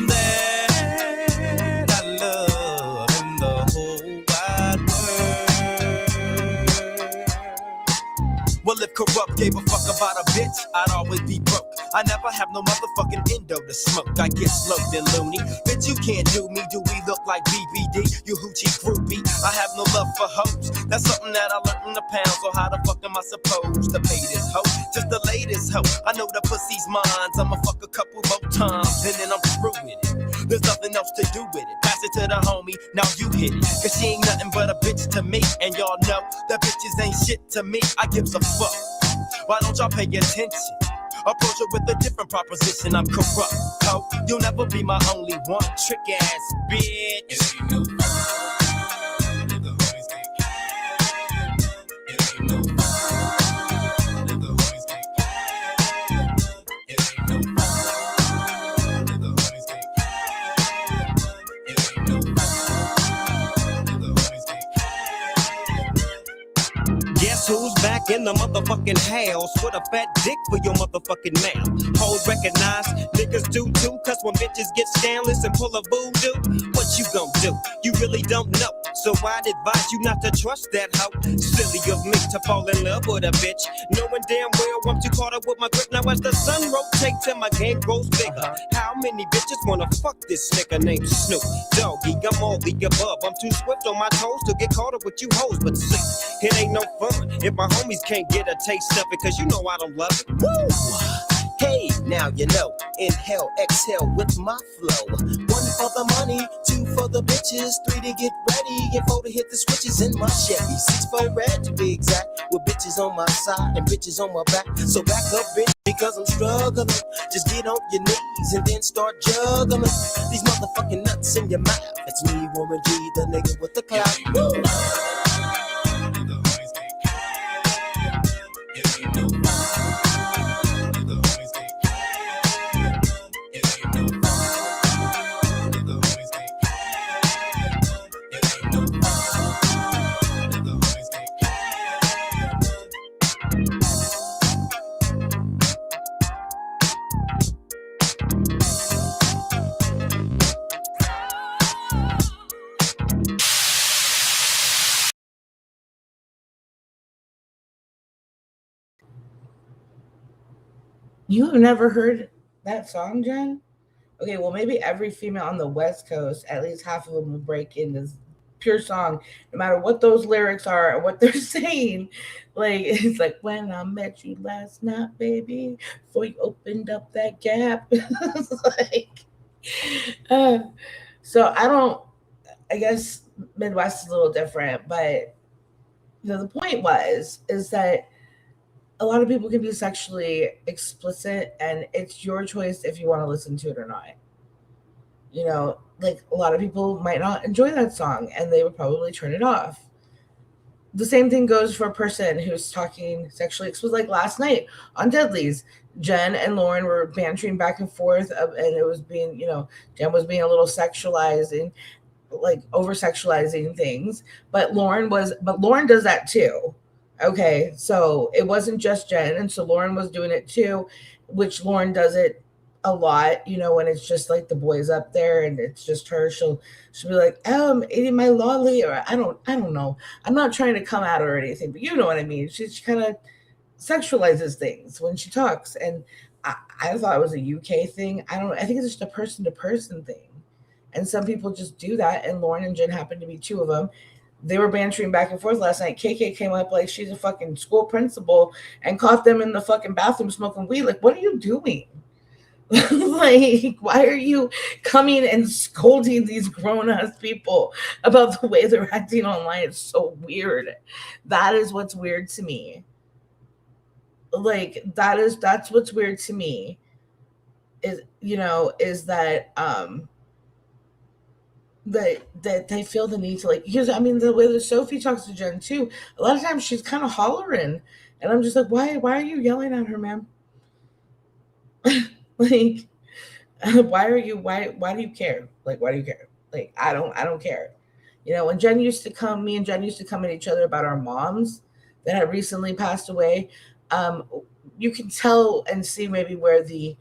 that I love in the whole wide world. Well, if corrupt gave a fuck about a bitch, I'd always be broke. I never have no motherfucking endo to smoke. I get sloped and loony. Bitch, you can't do me. Do we look like BBD? You hoochie groupie. I have no love for hoes. That's something that I learned in the pound. So how the fuck am I supposed to pay this hoe? Just the latest hoe. I know the pussy's mine. I'ma fuck a couple more times and then I'm through with it. There's nothing else to do with it. Pass it to the homie. Now you hit it. Cause she ain't nothing but a bitch to me. And y'all know that bitches ain't shit to me. I gives a fuck. Why don't y'all pay attention? Approach it with a different proposition. I'm corrupt, ho. You'll never be my only one. Trick ass bitch. It ain't no fun if the homies can't have none. It ain't no fun if the homies can't have none. It ain't no fun if the homies can't have none. It ain't no fun if the homies can't have none. Guess who's back in the motherfucking house with a fat dick for your motherfucking mouth? Hoes recognize, niggas do too, cause when bitches get scandalous and pull a voodoo, what you gon' do? You really don't know, so I'd advise you not to trust that hoe. Silly of me to fall in love with a bitch, knowing damn well I'm too caught up with my grip. Now as the sun rotates and my game grows bigger, how many bitches wanna fuck this nigga named Snoop Doggy? I'm all the above, I'm too swift on my toes to get caught up with you hoes, but see, it ain't no fun if my homies can't get a taste of it, cause you know I don't love it. Woo! Hey, now you know, inhale, exhale with my flow. 1 for the money, 2 for the bitches, 3 to get ready, and 4 to hit the switches in my Chevy. 6 for red to be exact, with bitches on my side and bitches on my back. So back up, bitch, because I'm struggling. Just get on your knees and then start juggling these motherfucking nuts in your mouth. It's me, Warren G, the nigga with the clout. Woo! You have never heard that song, Jen? Okay, well, maybe every female on the West Coast, at least half of them will break in this pure song, no matter what those lyrics are or what they're saying. Like, it's like, when I met you last night, baby, before you opened up that gap. It's like, so I guess Midwest is a little different, but the point is that a lot of people can be sexually explicit, and it's your choice if you want to listen to it or not. Like a lot of people might not enjoy that song and they would probably turn it off. The same thing goes for a person who's talking sexually explicit. Like last night on Deadlies, Jen and Lauren were bantering back and forth, and it was being, Jen was being a little sexualized, and like over sexualizing things, but Lauren does that too. Okay, so it wasn't just Jen, and so Lauren was doing it too, which Lauren does it a lot. You know, when it's just like the boys up there and it's just her, she'll be like, "Oh, I'm eating my lolly," or I don't know. I'm not trying to come at her or anything, but you know what I mean. She kind of sexualizes things when she talks, and I thought it was a UK thing. I don't. I think it's just a person to person thing, and some people just do that. And Lauren and Jen happened to be two of them. They were bantering back and forth last night. KK came up like she's a fucking school principal and caught them in the fucking bathroom smoking weed. Like, what are you doing? Like, why are you coming and scolding these grown-ass people about the way they're acting online? It's so weird. That is what's weird to me. Like, that's what's weird to me is, you know, is that that they feel the need to, like, because I mean the way that Sophie talks to Jen too, a lot of times she's kind of hollering, and I'm just like, why are you yelling at her, ma'am? Like, why do you care? Like, why do you care? Like, I don't care. You know, when me and Jen used to come at each other about our moms that had recently passed away. um you can tell and see maybe where the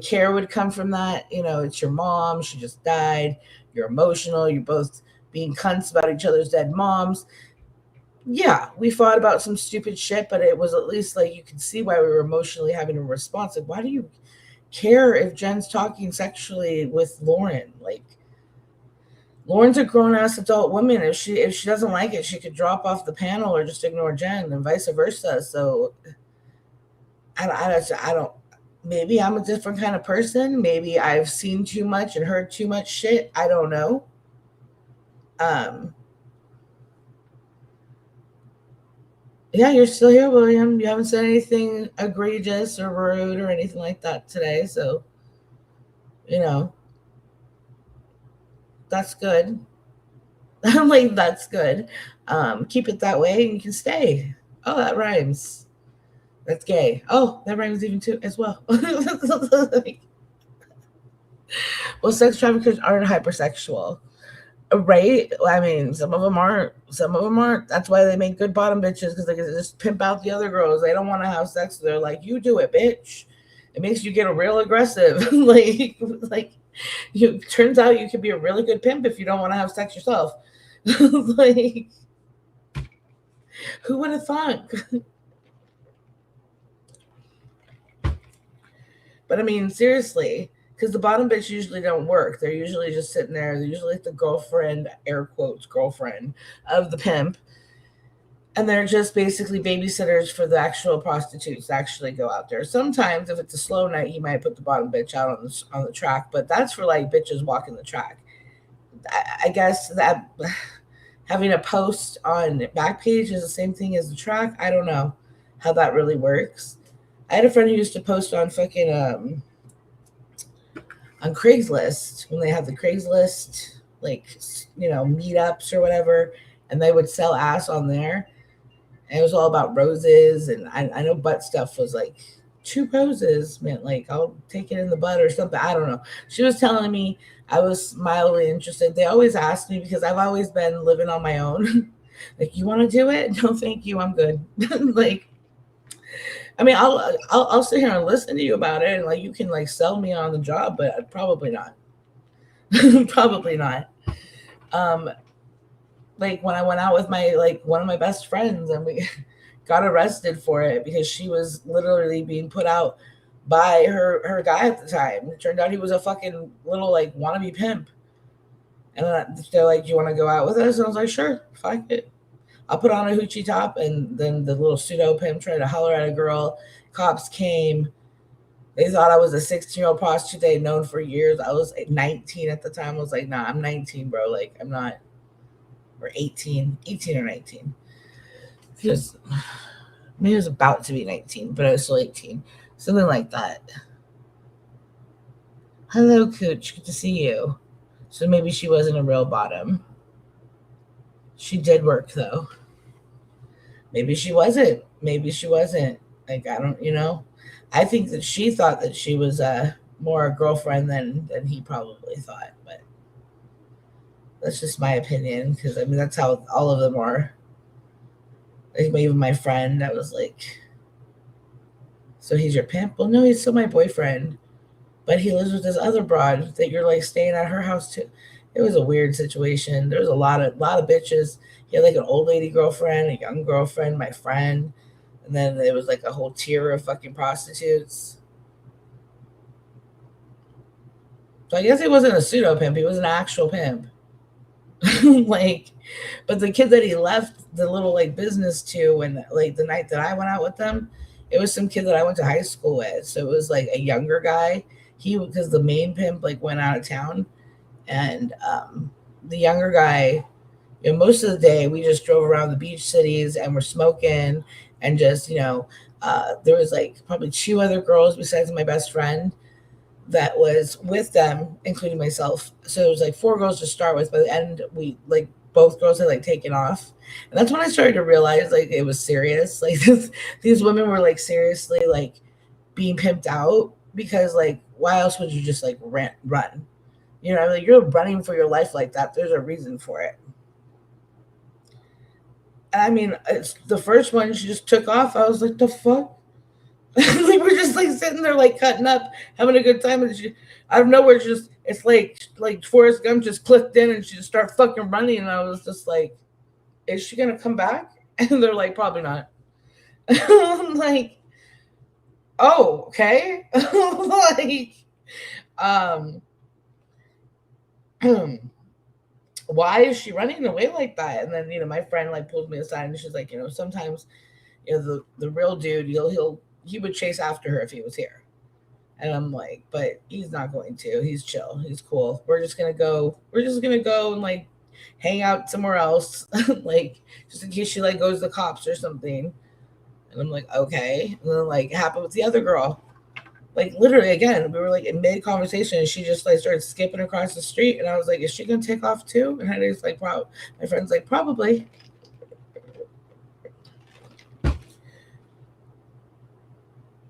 care would come from. That, you know, it's your mom, she just died, you're emotional, you're both being cunts about each other's dead moms. Yeah, we fought about some stupid shit, but it was at least like you could see why we were emotionally having a response. Like, why do you care if Jen's talking sexually with Lauren? Like, Lauren's a grown ass adult woman. If she doesn't like it, she could drop off the panel or just ignore Jen, and vice versa. So I don't. Maybe I'm a different kind of person. Maybe I've seen too much and heard too much shit. I don't know. Um, yeah, you're still here, William. You haven't said anything egregious or rude or anything like that today. So, you know, that's good. I'm like, that's good. Keep it that way and you can stay. Oh, that rhymes. That's gay. Oh, that rhymes even too as well. Well, sex traffickers aren't hypersexual. Right? I mean, some of them aren't. Some of them aren't. That's why they make good bottom bitches, because they can just pimp out the other girls. They don't want to have sex. They're like, you do it, bitch. It makes you get a real aggressive. like you. Turns out you can be a really good pimp if you don't want to have sex yourself. Like, who would have thought? But I mean, seriously, because the bottom bitch usually don't work. They're usually just sitting there. They're usually like the girlfriend, air quotes, girlfriend of the pimp. And they're just basically babysitters for the actual prostitutes that actually go out there. Sometimes, if it's a slow night, he might put the bottom bitch out on the track, but that's for like bitches walking the track. I guess that having a post on Backpage is the same thing as the track. I don't know how that really works. I had a friend who used to post on fucking on Craigslist, when they had the Craigslist, like, you know, meetups or whatever, and they would sell ass on there. And it was all about roses, and I know butt stuff was like 2 roses meant like I'll take it in the butt or something. I don't know. She was telling me. I was mildly interested. They always ask me because I've always been living on my own. Like, you want to do it? No, thank you. I'm good. Like, I mean, I'll sit here and listen to you about it, and like you can like sell me on the job, but probably not. Probably not. Um, like when I went out with my like one of my best friends, and we got arrested for it because she was literally being put out by her guy at the time. It turned out he was a fucking little like wannabe pimp, and they're like, "Do you want to go out with us?" And I was like, "Sure, fuck it." I'll put on a hoochie top, and then the little pseudo pimp tried to holler at a girl. Cops came. They thought I was a 16-year-old prostitute they had known for years. I was 19 at the time. I was like, nah, I'm 19, bro. Like, I'm not, or 18 or 19. Because maybe I was about to be 19, but I was still 18. Something like that. Hello, Cooch. Good to see you. So maybe she wasn't a real bottom. She did work, though. Maybe she wasn't. Maybe she wasn't. Like, I don't, you know. I think that she thought that she was more a girlfriend than he probably thought. But That's just my opinion, because I mean that's how all of them are. Like even my friend, that was like, so he's your pimp? Well, no, he's still my boyfriend, but he lives with this other broad that you're like staying at her house too. It was a weird situation. There was a lot of bitches. He had like an old lady girlfriend, a young girlfriend, my friend, and then there was like a whole tier of fucking prostitutes. So I guess he wasn't a pseudo pimp. He was an actual pimp. Like, but the kid that he left the little like business to, when like the night that I went out with them, it was some kid that I went to high school with. So it was like a younger guy. He, because the main pimp like went out of town, and the younger guy, you know, most of the day we just drove around the beach cities and we're smoking, and just, you know, there was like probably two other girls besides my best friend that was with them, including myself. So it was like four girls to start with. By the end, we like both girls had like taken off, and that's when I started to realize like it was serious. Like these women were like seriously like being pimped out, because like why else would you just like run? You know, like you're running for your life like that. There's a reason for it. And I mean, it's the first one she just took off. I was like, the fuck. Like we're just like sitting there like cutting up, having a good time, and she out of nowhere just it's like Forrest Gump just clicked in and she just started fucking running, and I was just like, is she gonna come back? And they're like, probably not. I'm like, oh, okay. Like, um why is she running away like that? And then, you know, my friend like pulls me aside and she's like, you know, sometimes, you know, the real dude, he would chase after her if he was here. And I'm like, but he's not going to. He's chill. He's cool. We're just gonna go and like hang out somewhere else, like just in case she like goes to the cops or something. And I'm like, okay. And then like it happened with the other girl. Like literally again, we were like in mid conversation and she just like started skipping across the street, and I was like, is she gonna take off too? And Henry's like, my friend's like, probably.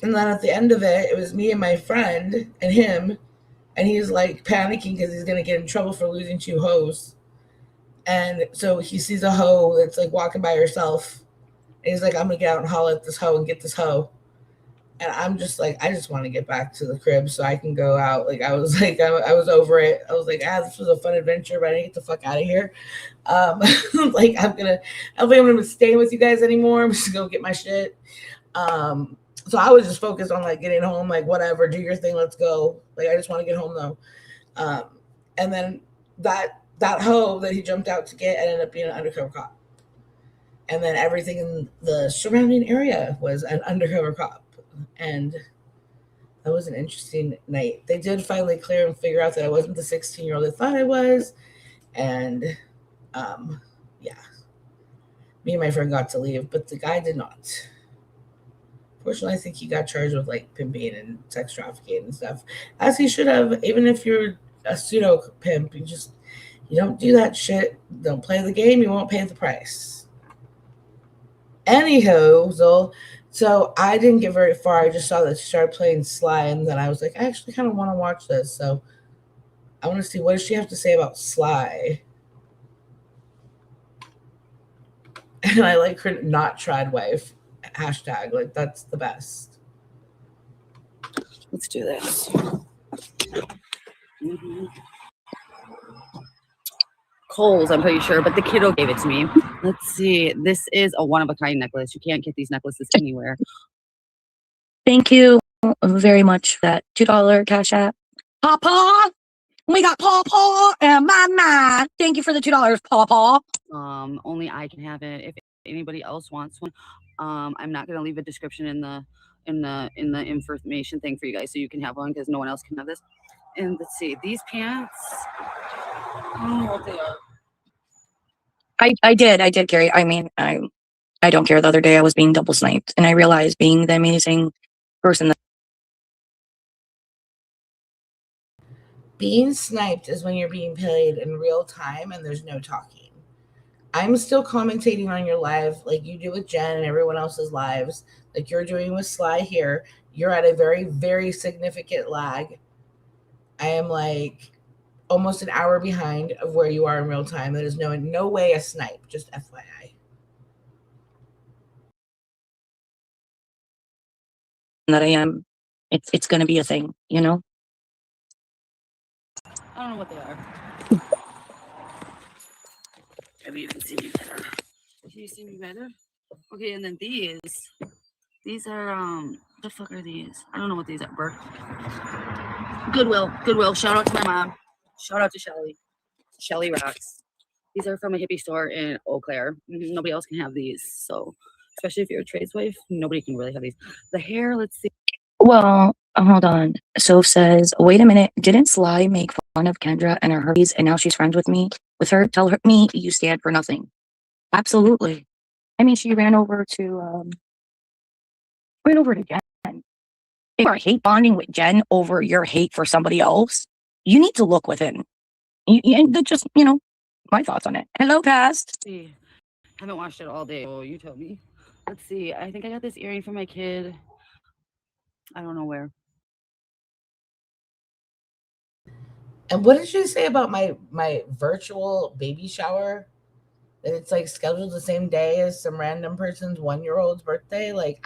And then at the end of it, it was me and my friend and him, and he's like panicking because he's gonna get in trouble for losing two hoes. And so he sees a hoe that's like walking by herself, and he's like, I'm gonna get out and holler at this hoe and get this hoe. And I'm just like, I just want to get back to the crib so I can go out. Like I was like, I was over it. I was like, this was a fun adventure, but I didn't get the fuck out of here. Like I don't think I'm gonna stay with you guys anymore. I'm just gonna get my shit. So I was just focused on like getting home, like whatever, do your thing, let's go. Like I just want to get home though. And then that hoe that he jumped out to get ended up being an undercover cop. And then everything in the surrounding area was an undercover cop. And that was an interesting night. They did finally clear and figure out that I wasn't the 16-year-old I thought I was. And yeah, me and my friend got to leave, but the guy did not. Fortunately, I think he got charged with like pimping and sex trafficking and stuff, as he should have. Even if you're a pseudo pimp, you don't do that shit. Don't play the game. You won't pay the price. Anywho, so I didn't get very far. I just saw that she started playing Sly, and then I was like, I actually kind of want to watch this. So I want to see, what does she have to say about Sly. And I like her not tried wife. Hashtag, like that's the best. Let's do this. Kohl's, I'm pretty sure, but the kiddo gave it to me. Let's see. This is a one-of-a-kind necklace. You can't get these necklaces anywhere. Thank you very much for that $2 Cash App. Papa! We got Papa and Mama. Thank you for the $2, Papa. Only I can have it. If anybody else wants one, I'm not gonna leave a description in the information thing for you guys, so you can have one because no one else can have this. And let's see, these pants. I don't know what they are. I did, Gary. I mean, I don't care. The other day I was being double sniped, and I realized being the amazing person that Being sniped is when you're being played in real time and there's no talking. I'm still commentating on your live like you do with Jen and everyone else's lives, like you're doing with Sly here. You're at a very, very significant lag. I am like almost an hour behind of where you are in real time. That is no way a snipe, just FYI. That I am, it's going to be a thing, you know? I don't know what they are. Maybe you can see me better. Can you see me better? Okay, and then these are the fuck are these? I don't know what these are. Burke. Goodwill. Shout out to my mom. Shout out to Shelly. Shelly rocks. These are from a hippie store in Eau Claire. Nobody else can have these. So, especially if you're a trades wife, nobody can really have these. The hair, let's see. Well, hold on. Soph says, wait a minute. Didn't Sly make fun of Kendra and her herpes and now she's friends with me? With her? Tell me you stand for nothing. Absolutely. I mean, she ran over to Jen. If you are hate bonding with Jen over your hate for somebody else, you need to look within. And just, my thoughts on it. Hello, Past. See, haven't watched it all day. Oh, you told me. Let's see. I think I got this earring for my kid. I don't know where. And what did you say about my virtual baby shower? That it's like scheduled the same day as some random person's 1-year-old's birthday? Like,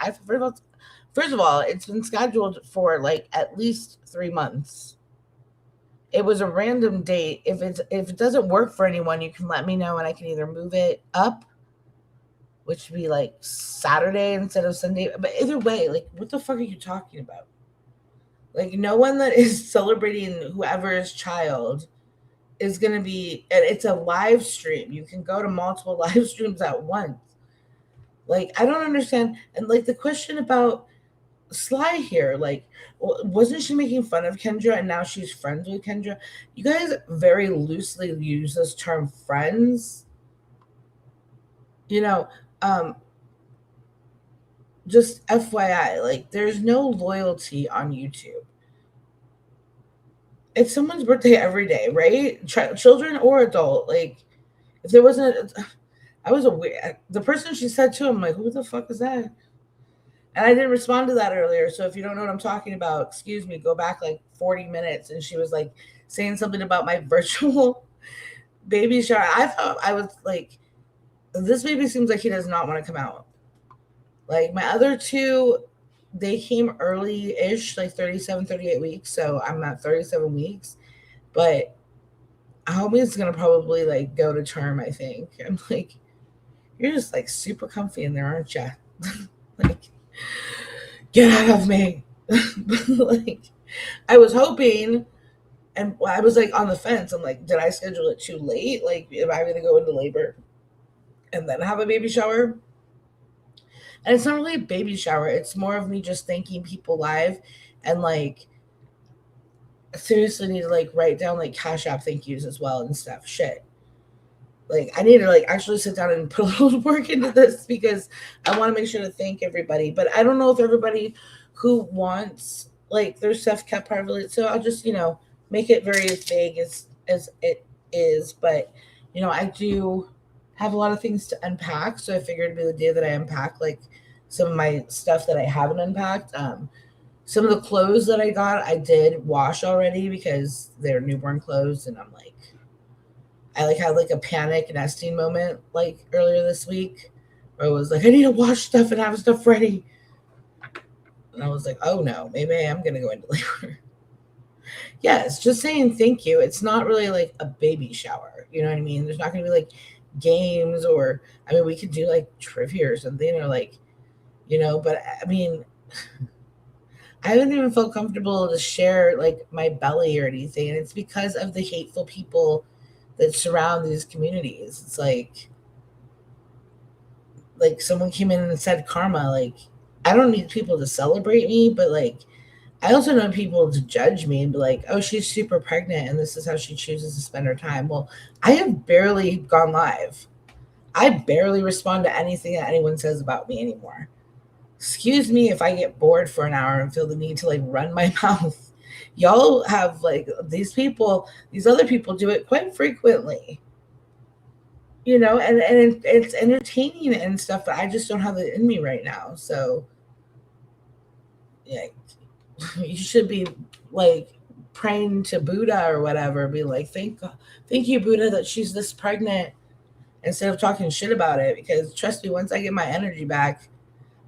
first of all, it's been scheduled for like at least 3 months. It was a random date. If it doesn't work for anyone, you can let me know and I can either move it up, which would be like Saturday instead of Sunday. But either way, like, what the fuck are you talking about? Like, no one that is celebrating whoever's child is going to be, and it's a live stream. You can go to multiple live streams at once. Like, I don't understand. And like the question about Sly here, like, wasn't she making fun of Kendra and now she's friends with Kendra? You guys very loosely use this term friends. Just FYI, like, there's no loyalty on YouTube. It's someone's birthday every day, right? Children or adult. Like, if there wasn't, the person she said to, I'm like, who the fuck is that? And I didn't respond to that earlier. So if you don't know what I'm talking about, excuse me, go back like 40 minutes. And she was like saying something about my virtual baby shower. I thought, I was like, this baby seems like he does not want to come out. Like, my other two, they came early-ish, like 37, 38 weeks. So I'm at 37 weeks. But homie's going to probably like go to term, I think. I'm like, you're just like super comfy in there, aren't you? Like, get out of me. Like, I was hoping, and I was like on the fence. I'm like, did I schedule it too late? Like, am I going to go into labor and then have a baby shower? And it's not really a baby shower. It's more of me just thanking people live and like seriously need to like write down like Cash App thank yous as well and stuff. Shit. Like, I need to like actually sit down and put a little work into this because I want to make sure to thank everybody. But I don't know if everybody who wants like their stuff kept privately. So I'll just, make it very vague as it is. But, I do have a lot of things to unpack. So I figured it'd be the day that I unpack like some of my stuff that I haven't unpacked. Some of the clothes that I got, I did wash already because they're newborn clothes. And I'm like, I like had like a panic nesting moment like earlier this week where I was like, I need to wash stuff and have stuff ready. And I was like, oh no, maybe I am going to go into labor. Yes, just saying thank you. It's not really like a baby shower. You know what I mean? There's not going to be like games or, I mean, we could do like trivia or something or like, but I mean, I haven't even felt comfortable to share like my belly or anything. And it's because of the hateful people that surround these communities. It's like someone came in and said karma. Like, I don't need people to celebrate me, but like, I also don't need people to judge me and be like, oh, she's super pregnant and this is how she chooses to spend her time. Well, I have barely gone live. I barely respond to anything that anyone says about me anymore. Excuse me if I get bored for an hour and feel the need to like run my mouth. Y'all have like these other people do it quite frequently, and it's entertaining and stuff, but I just don't have it in me right now. So yeah, you should be like praying to Buddha or whatever, be like, thank you, Buddha, that she's this pregnant, instead of talking shit about it. Because trust me, once I get my energy back,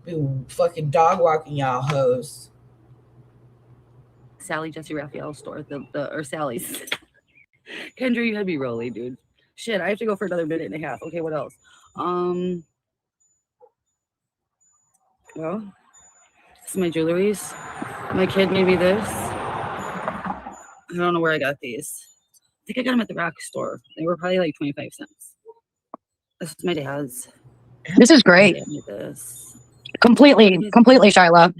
I'll be fucking dog walking y'all hoes. Sally Jesse Raphael store, or Sally's. Kendra, you had me rolling, dude. Shit, I have to go for another minute and a half. Okay, what else? Well, this is my jewelries. My kid made me this. I don't know where I got these. I think I got them at the rock store. They were probably like 25 cents. This is my dad's. This is great. This. Completely, Shyla.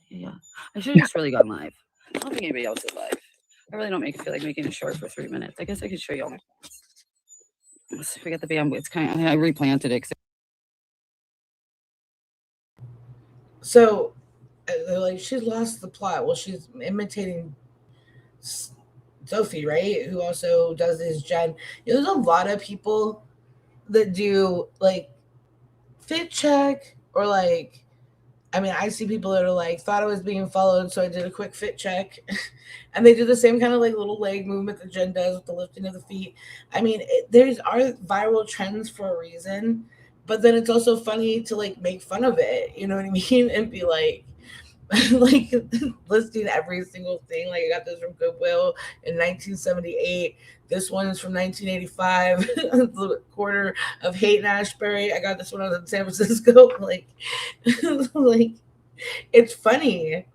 Yeah. I should have just really gone live. I don't think anybody else is live. I really don't feel like making it short for 3 minutes. I guess I could show you all my plants. Forget the bamboo. It's I replanted it. So they're like, she's lost the plot. Well, she's imitating Sophie, right? Who also does this Jen. You know, there's a lot of people that do like fit check, or like, I mean, I see people that are like, thought I was being followed, so I did a quick fit check. And they do the same kind of like little leg movement that Jen does with the lifting of the feet. I mean, there's are viral trends for a reason, but then it's also funny to like make fun of it, you know what I mean? And be like, like listing every single thing. Like, I got this from Goodwill in 1978. This one is from 1985. The quarter of Haight and Ashbury. I got this one out in San Francisco. Like, like, it's funny,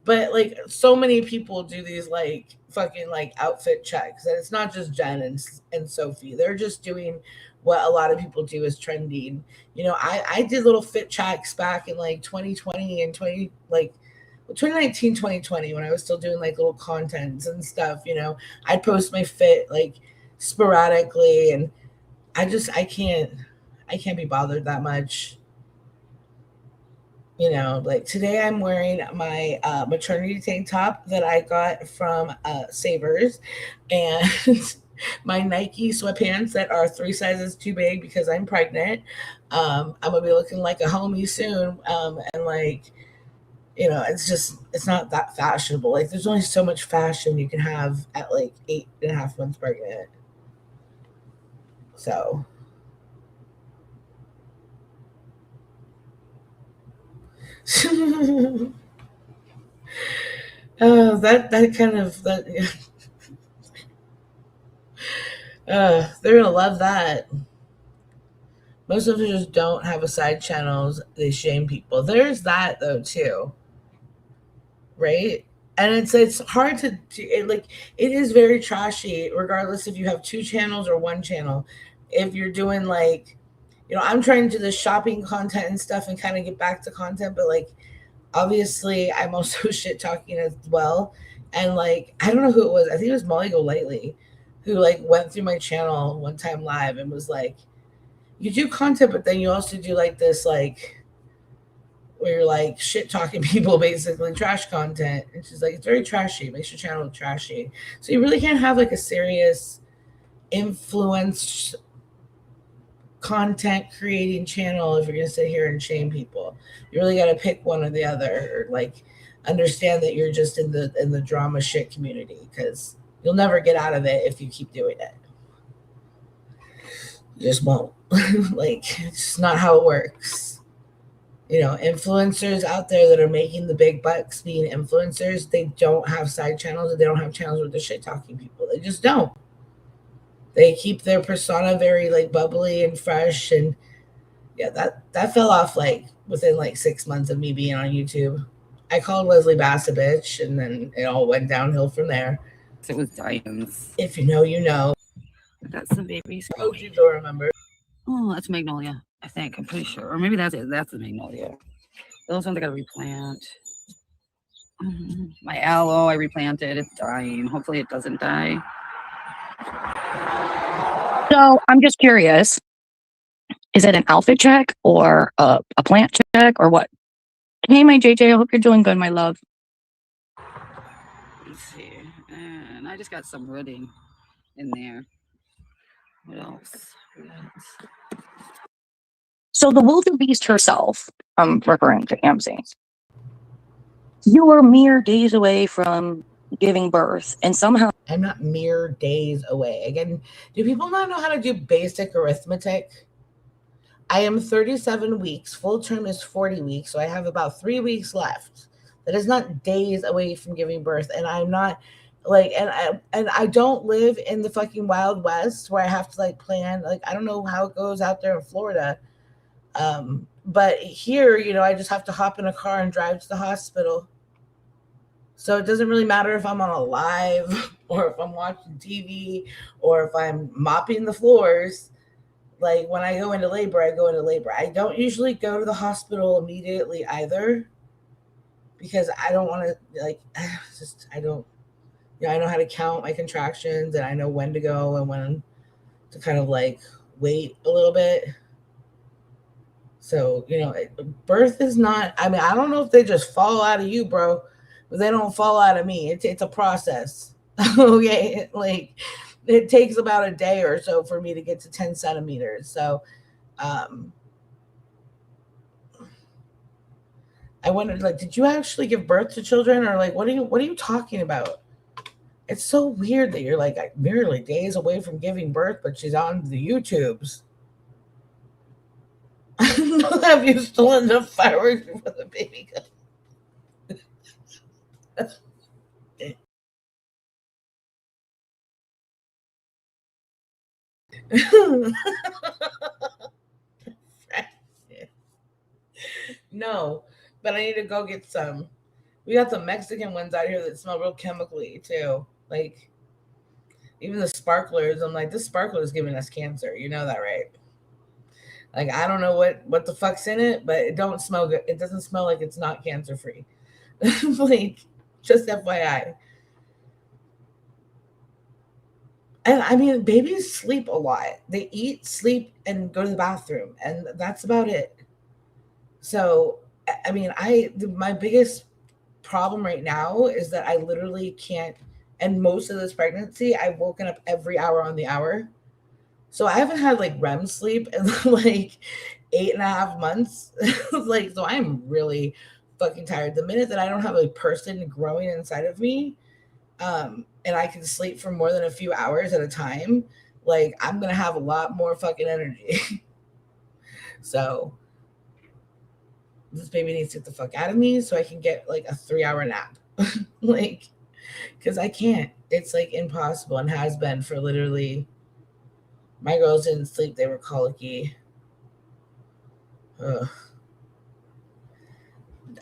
but like so many people do these like fucking like outfit checks, and it's not just Jen and Sophie. They're just doing what a lot of people do is trending. You know, I did little fit checks back in like 2020 and 2019, 2020, when I was still doing like little contents and stuff. You know, I'd post my fit like sporadically, and I can't be bothered that much. You know, like today I'm wearing my maternity tank top that I got from Savers, and my Nike sweatpants that are 3 sizes too big because I'm pregnant. I'm gonna be looking like a homie soon, and like, you know, it's not that fashionable. Like, there's only so much fashion you can have at like 8.5 months pregnant. So that kind of that they're gonna love that. Most of them just don't have a side channels. They shame people. There's that though too, right? And it's hard to like, it is very trashy regardless if you have 2 channels or 1 channel. If you're doing like, you know, I'm trying to do the shopping content and stuff and kind of get back to content, but like, obviously I'm also shit talking as well. And like, I don't know who it was. I think it was Molly Golightly, who like went through my channel one time live and was like, you do content, but then you also do like this, like, where you're like shit talking people, basically trash content. And she's like, it's very trashy. It makes your channel look trashy. So you really can't have like a serious influence content creating channel if you're gonna sit here and shame people. You really got to pick one or the other, or like understand that you're just in the drama shit community, because you'll never get out of it if you keep doing it. You just won't. Like, it's just not how it works. You know, influencers out there that are making the big bucks being influencers, they don't have side channels, and they don't have channels with the shit talking people. They just don't. They keep their persona very like bubbly and fresh. And yeah, that fell off like within like 6 months of me being on YouTube. I called Leslie Bass a bitch, and then it all went downhill from there. It was Diane's. If you know, you know. I got some babies. Oh, you don't remember. Oh, that's Magnolia, I think. I'm pretty sure. Or maybe that's it. That's the Magnolia. Those ones I gotta replant. My aloe, I replanted. It's dying. Hopefully it doesn't die. So I'm just curious, is it an outfit check or a plant check or what? Hey, my JJ, I hope you're doing good, my love. Let's see. And I just got some ridding in there. What else? So the wildebeest herself, I'm referring to Amzi. You were mere days away from giving birth, and somehow I'm not mere days away. Again, do people not know how to do basic arithmetic? I am 37 weeks. Full term is 40 weeks. So I have about 3 weeks left. That is not days away from giving birth. And I'm not like, and I don't live in the fucking Wild West where I have to like plan. Like, I don't know how it goes out there in Florida. But here, I just have to hop in a car and drive to the hospital. So it doesn't really matter if I'm on a live or if I'm watching TV or if I'm mopping the floors. Like when I go into labor, I go into labor. I don't usually go to the hospital immediately either because I don't want to I know how to count my contractions and I know when to go and when to kind of like wait a little bit. So, birth is not, I mean, I don't know if they just fall out of you, bro, but they don't fall out of me. It's a process. Okay. Like it takes about a day or so for me to get to 10 centimeters. So, I wondered, like, did you actually give birth to children or like, what are you talking about? It's so weird that you're like merely days away from giving birth, but she's on the YouTubes. Have you stolen the fireworks for the baby? No, but I need to go get some. We got the Mexican ones out here that smell real chemically too. Like even the sparklers. I'm like, this sparkler is giving us cancer. You know that, right? Like I don't know what the fuck's in it, but it don't smell good. It doesn't smell like it's not cancer free. Like just FYI. And I mean, babies sleep a lot. They eat, sleep, and go to the bathroom, and that's about it. So, I mean, my biggest problem right now is that I literally can't. And most of this pregnancy, I've woken up every hour on the hour. So I haven't had like REM sleep in like 8.5 months. Like, so I'm really fucking tired. The minute that I don't have a person growing inside of me, and I can sleep for more than a few hours at a time, like I'm gonna have a lot more fucking energy. So this baby needs to get the fuck out of me so I can get like a 3-hour nap. Like, because I can't. It's like impossible and has been for literally. My girls didn't sleep; they were colicky. Ugh.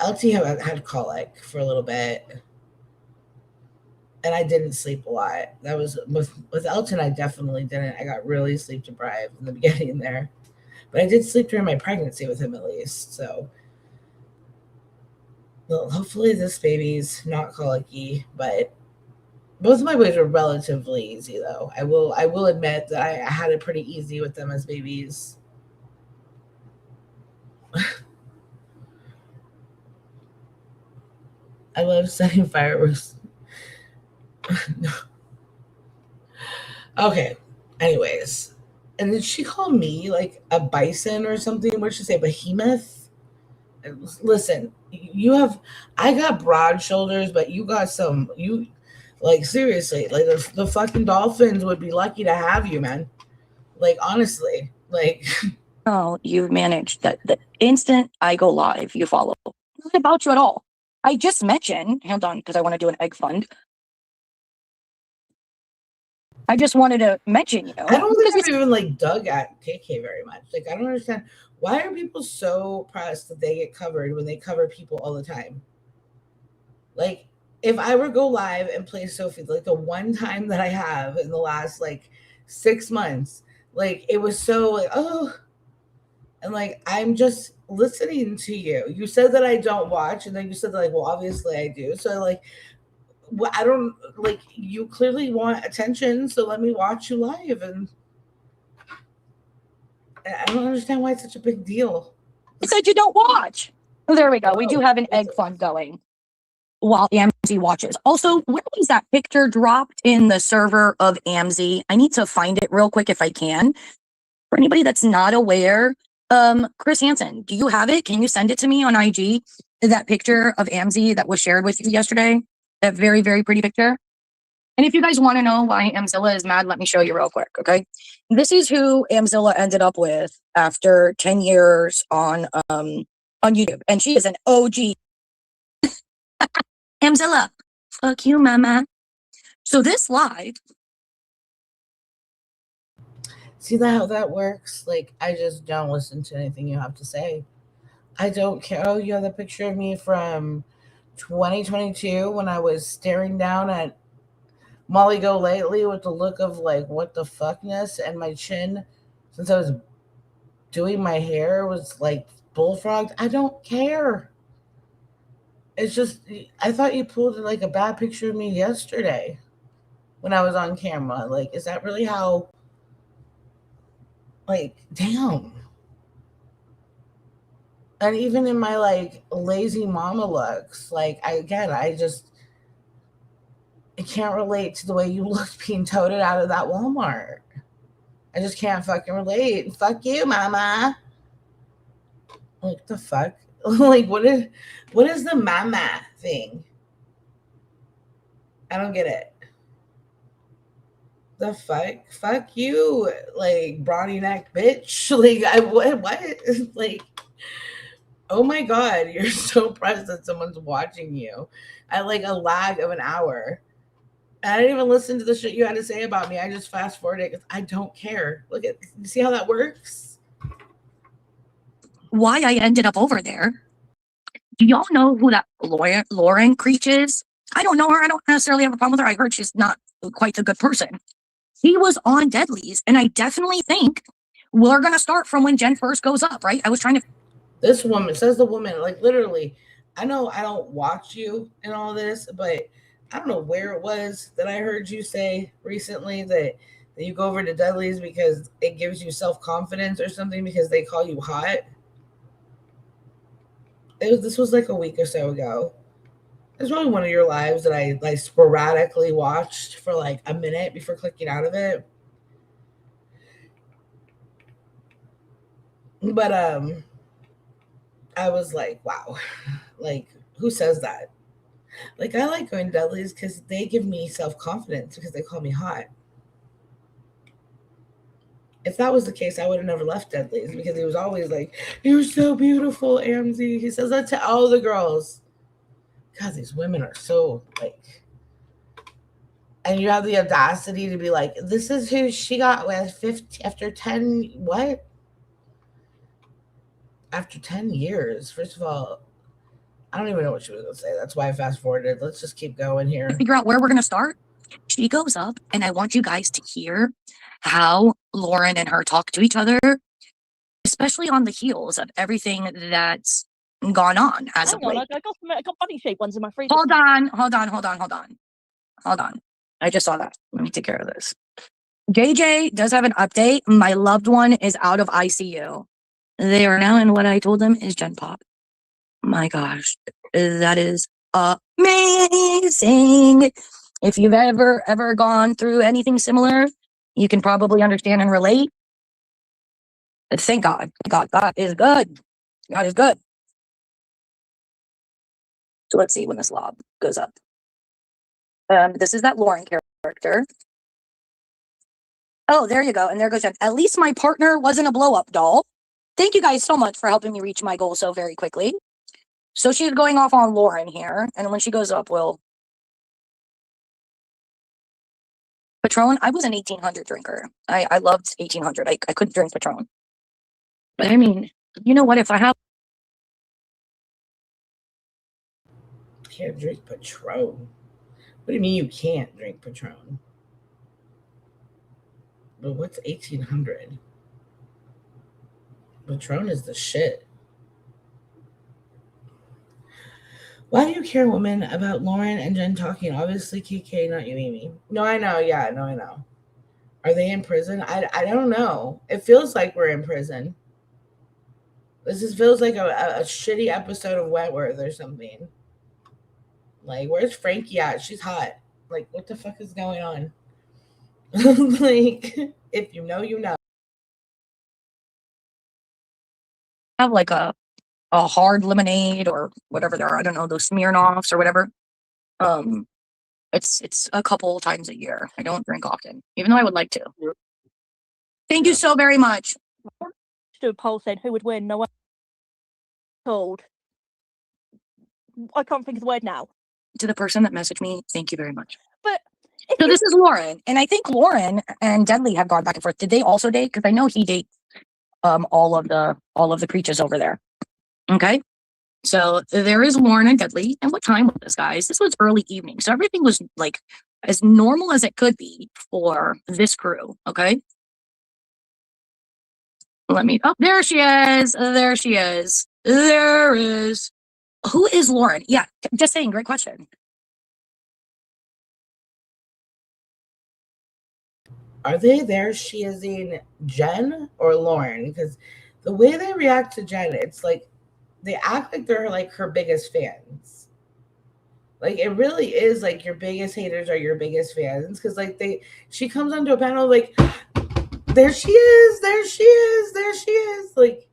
LT had colic for a little bit. And I didn't sleep a lot. That was with Elton. I definitely didn't. I got really sleep deprived in the beginning there, but I did sleep during my pregnancy with him at least. So, well, hopefully this baby's not colicky. But both of my boys were relatively easy, though. I will admit that I had it pretty easy with them as babies. I love setting fireworks. Okay. Anyways, and did she call me like a bison or something? What did she say? Behemoth? Listen, I got broad shoulders, but you got some, like seriously, like the fucking dolphins would be lucky to have you, man. Like honestly, like. Oh, you've managed that. The instant I go live, you follow. Not about you at all. I just mentioned, hold on, because I want to do an egg fund. I just wanted to mention you. I don't think I've even like dug at KK very much. Like I don't understand why are people so pressed that they get covered when they cover people all the time. Like if I were to go live and play Sophie, like the one time that I have in the last like 6 months, like it was so like and like I'm just listening to you. You said that I don't watch, and then you said that, like, well, obviously I do. So like. Well, I don't like you clearly want attention, so let me watch you live. And I don't understand why it's such a big deal. You said you don't watch. Oh, there we go. We do have an egg fund going while AMZ watches. Also, where was that picture dropped in the server of AMZ? I need to find it real quick if I can. For anybody that's not aware, Chris Hansen, do you have it? Can you send it to me on IG? That picture of AMZ that was shared with you yesterday? That very, very pretty picture. And if you guys want to know why Amzilla is mad, let me show you real quick, okay? This is who Amzilla ended up with after 10 years on YouTube. And she is an OG. Amzilla, fuck you, mama. So this live. See how that works? Like, I just don't listen to anything you have to say. I don't care. Oh, you have the picture of me from 2022 when I was staring down at Molly Go Lately with the look of like, what the fuckness, and my chin, since I was doing my hair, was like bullfrogged. I don't care. It's just, I thought you pulled like a bad picture of me yesterday when I was on camera. Like, is that really how? Like, damn. And even in my like lazy mama looks, like, I can't relate to the way you looked being toted out of that Walmart. I just can't fucking relate. Fuck you, mama. Like, the fuck? Like, what is the mama thing? I don't get it. The fuck? Fuck you, like, brawny neck bitch. Like, what? Like, oh my god, you're so pressed that someone's watching you at like a lag of an hour. And I didn't even listen to the shit you had to say about me. I just fast forwarded it because I don't care. Look at, you see how that works? Why I ended up over there. Do y'all know who that Lauren Creech is? I don't know her. I don't necessarily have a problem with her. I heard she's not quite a good person. He was on Deadlies, and I definitely think we're going to start from when Jen first goes up, right? I was trying to... This woman, says the woman, like, literally, I know I don't watch you and all this, but I don't know where it was that I heard you say recently that you go over to Dudley's because it gives you self-confidence or something because they call you hot. This was like a week or so ago. It's probably one of your lives that I like sporadically watched for like a minute before clicking out of it. But I was like, wow, like, who says that? Like, I like going to Dudley's because they give me self-confidence because they call me hot. If that was the case, I would have never left Dudley's because he was always like, you're so beautiful, Amzy. He says that to all the girls. God, these women are so, like, and you have the audacity to be like, this is who she got with 50 after 10, what? After 10 years. First of all, I don't even know what she was going to say. That's why I fast forwarded. Let's just keep going here. Figure out where we're going to start. She goes up, and I want you guys to hear how Lauren and her talk to each other, especially on the heels of everything that's gone on as of late. I got bunny shaped ones in my freezer. Hold on. I just saw that. Let me take care of this. JJ does have an update. My loved one is out of ICU. They are now in what I told them is Gen Pop. My gosh, that is amazing. If you've ever gone through anything similar, you can probably understand and relate. Thank God. God is good. God is good. So let's see when this lob goes up. This is that Lauren character. Oh, there you go. And there goes Jen. At least my partner wasn't a blow-up doll. Thank you guys so much for helping me reach my goal so very quickly. So she's going off on Lauren here. And when she goes up, we'll... Patron, I was an 1800 drinker. I loved 1800. I couldn't drink Patron. But I mean, you know what? If I have... Can't drink Patron. What do you mean you can't drink Patron? But what's 1800? Patron is the shit. Why do you care, woman, about Lauren and Jen talking? Obviously, KK, not you, Amy. No, I know. Yeah, no, I know. Are they in prison? I don't know. It feels like we're in prison. This just feels like a shitty episode of Wentworth or something. Like, where's Frankie at? She's hot. Like, what the fuck is going on? Like, if you know, you know. Have like a hard lemonade or whatever there are. I don't know, those Smirnoffs or whatever. It's a couple times a year. I don't drink often, even though I would like to. Thank you so very much. Do a poll saying who would win. No one told. I can't think of the word now. To the person that messaged me, thank you very much. But so this is Lauren, and I think Lauren and Deadly have gone back and forth. Did they also date? Because I know he dates all of the creatures over there. Okay, so there is Lauren and Deadly. And what time was this, guys? This was early evening, so everything was like as normal as it could be for this crew. Okay, let me. Oh, there she is. There she is. There is. Who is Lauren? Yeah, just saying. Great question. Are they there? She is in Jen or Lauren? Because the way they react to Jen, it's like they act like they're like her biggest fans. Like it really is like your biggest haters are your biggest fans. Because like she comes onto a panel like, there she is, there she is, there she is. Like,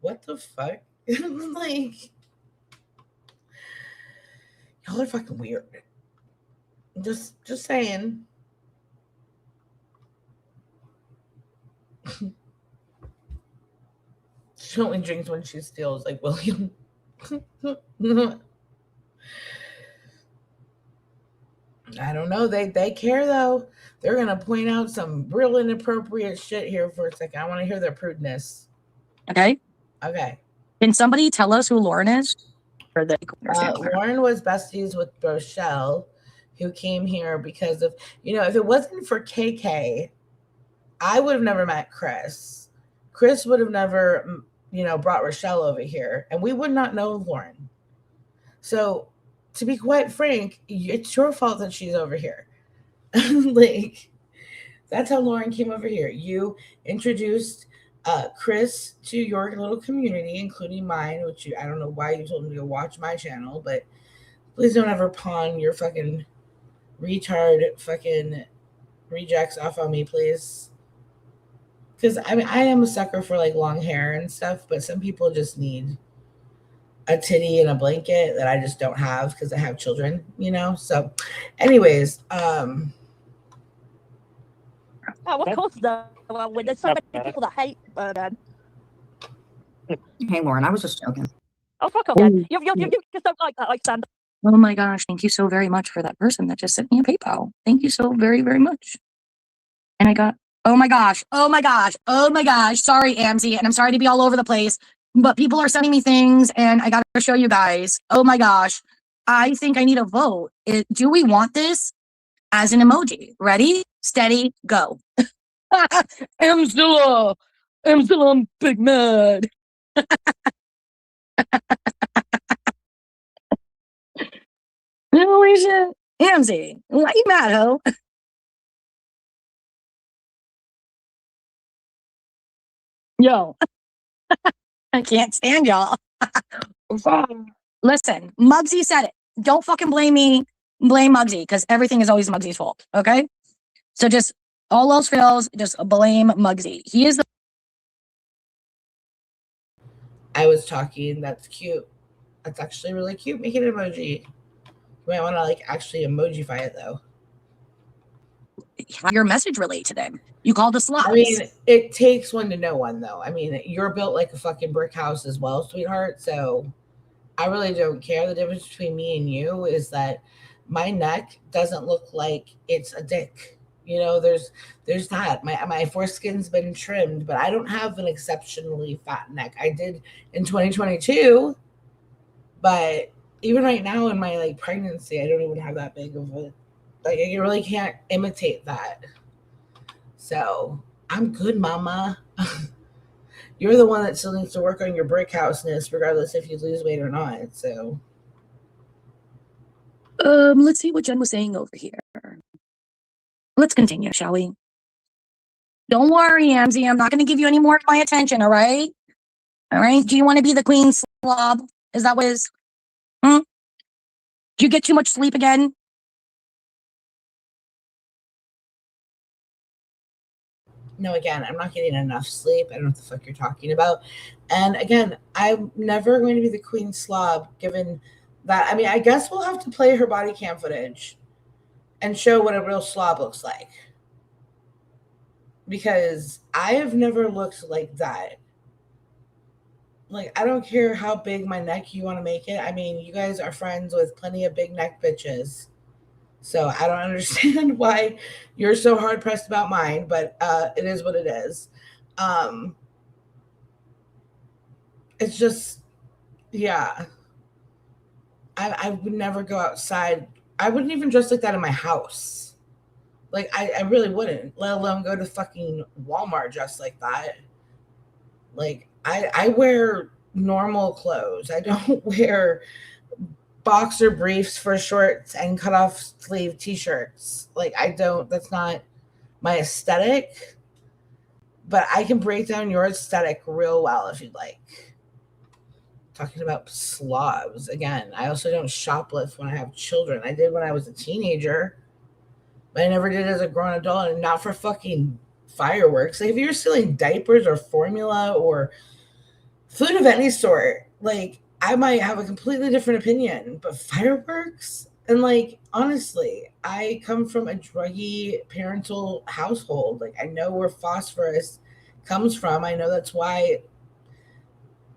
what the fuck? Like, y'all are fucking weird. Just saying. She only drinks when she steals, like William. I don't know. They care though. They're gonna point out some real inappropriate shit here for a second. I want to hear their prudeness. Okay. Okay. Can somebody tell us who Lauren is? Or Lauren was besties with Rochelle, who came here because of, if it wasn't for KK, I would have never met Chris. Chris would have never, brought Rochelle over here, and we would not know Lauren. So, to be quite frank, it's your fault that she's over here. Like, that's how Lauren came over here. You introduced Chris to your little community, including mine, which I don't know why you told me to watch my channel, but please don't ever pawn your fucking retard fucking rejects off on me, please. Because I mean, I am a sucker for like long hair and stuff, but some people just need a titty and a blanket that I just don't have because I have children, So, anyways, of course, though, when there's so many people that hate Bernard. Hey, Lauren, I was just joking. Oh, fuck off, then. You just don't like that, I stand. Oh my gosh, thank you so very much for that person that just sent me a PayPal. Thank you so very, very much. And I got, oh my gosh, sorry, Amzy, and I'm sorry to be all over the place, but people are sending me things, and I gotta show you guys. Oh my gosh, I think I need a vote. Do we want this as an emoji? Ready, steady, go. Amzilla, I'm big mad. Holy shit. Amzy, why you mad, ho? Yo. I can't stand y'all. Listen, Muggsy said it. Don't fucking blame me. Blame Muggsy, because everything is always Muggsy's fault, okay? So just, all else fails, just blame Muggsy. He is the... I was talking, that's cute. That's actually really cute. Make it an emoji. You might want to like actually emojify it though. How your message relate to them? You called the slots. I mean, it takes one to know one though. I mean, you're built like a fucking brick house as well, sweetheart. So I really don't care. The difference between me and you is that my neck doesn't look like it's a dick. There's that. My foreskin's been trimmed, but I don't have an exceptionally fat neck. I did in 2022, but even right now in my like pregnancy, I don't even have that big of a, like I really can't imitate that. So I'm good, mama. You're the one that still needs to work on your brick houseness, regardless if you lose weight or not. So let's see what Jen was saying over here. Let's continue, shall we? Don't worry, Amzy. I'm not going to give you any more of my attention, all right? All right? Do you want to be the queen slob? Is that what it is? Do you get too much sleep again? No, again, I'm not getting enough sleep. I don't know what the fuck you're talking about. And again, I'm never going to be the queen slob given That, I mean, I guess we'll have to play her body cam footage and show what a real slob looks like. Because I have never looked like that. Like, I don't care how big my neck you want to make it. I mean, you guys are friends with plenty of big neck bitches. So I don't understand why you're so hard pressed about mine, but it is what it is. It's just, yeah. I would never go outside. I wouldn't even dress like that in my house. Like, I really wouldn't, let alone go to fucking Walmart dressed like that. Like, I wear normal clothes. I don't wear boxer briefs for shorts and cut off sleeve t-shirts. Like, I don't, that's not my aesthetic. But I can break down your aesthetic real well if you'd like. Talking about slobs again. I also don't shoplift when I have children. I did when I was a teenager, but I never did as a grown adult, and not for fucking fireworks. Like, if you're stealing diapers or formula or food of any sort, like, I might have a completely different opinion. But fireworks, and like, honestly, I come from a druggy parental household. Like, I know where phosphorus comes from. I know that's why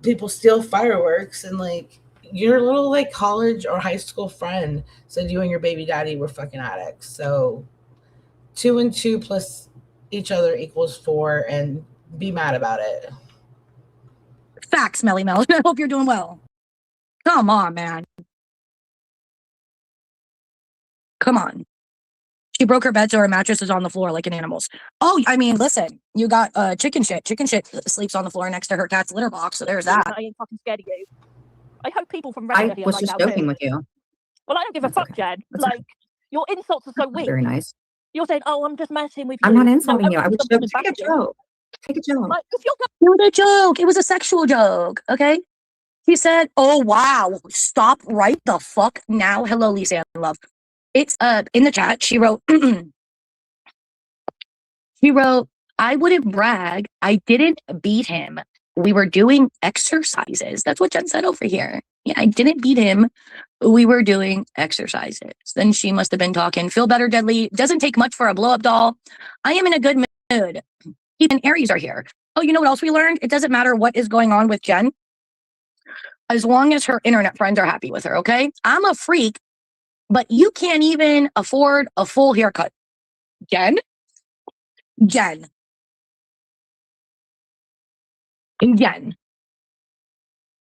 people steal fireworks. And like, your little like college or high school friend said you and your baby daddy were fucking addicts. So 2 and 2 plus each other equals 4, and be mad about it. Facts, Melly Mel. I hope you're doing well. Come on, man. Come on. She broke her bed so her mattress is on the floor like an animal's. Oh, I mean, listen, you got chicken shit. Chicken shit sleeps on the floor next to her cat's litter box, so there's that. I ain't fucking scared of you. I hope people from I around here was like just that joking too. with you. Well, I don't give a That's fuck, okay. Jen. That's Like, your insults are so weak. Very nice. You're saying, "Oh, I'm just messing with you." I'm not No, insulting you. I I'm was coming just back take a at you. joke. Take a joke. Like, if you're It was a joke. It was a sexual joke, okay? He said, oh, wow. Stop right the fuck now. Hello, Lisa Ann Love. It's in the chat. She wrote, I wouldn't brag. I didn't beat him. We were doing exercises. That's what Jen said over here. Yeah, I didn't beat him. We were doing exercises. Then she must have been talking. Feel better, Deadly. Doesn't take much for a blow up doll. I am in a good mood. Even Aries are here. Oh, you know what else we learned? It doesn't matter what is going on with Jen, as long as her internet friends are happy with her, okay? I'm a freak, but you can't even afford a full haircut. Jen? Jen.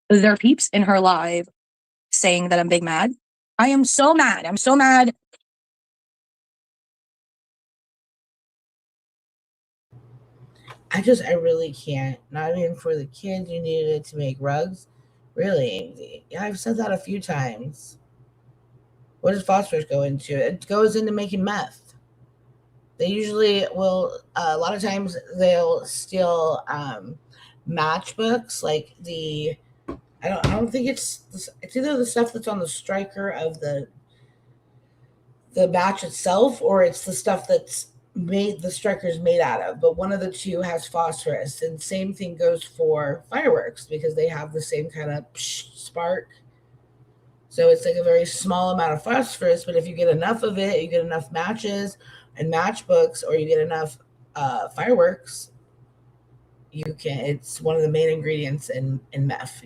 There are peeps in her live saying that I'm big mad. I am so mad. I'm so mad. I really can't. Not even for the kids you needed it to make rugs. Really, Amy. Yeah, I've said that a few times. What does phosphorus go into? It goes into making meth. They usually will, a lot of times they'll steal matchbooks, like I don't think it's either the stuff that's on the striker of the match itself, or it's the stuff that's the striker's made out of, but one of the two has phosphorus. And same thing goes for fireworks, because they have the same kind of spark. So it's like a very small amount of phosphorus, but if you get enough of it, you get enough matches and matchbooks, or you get enough fireworks, you can. It's one of the main ingredients in meth.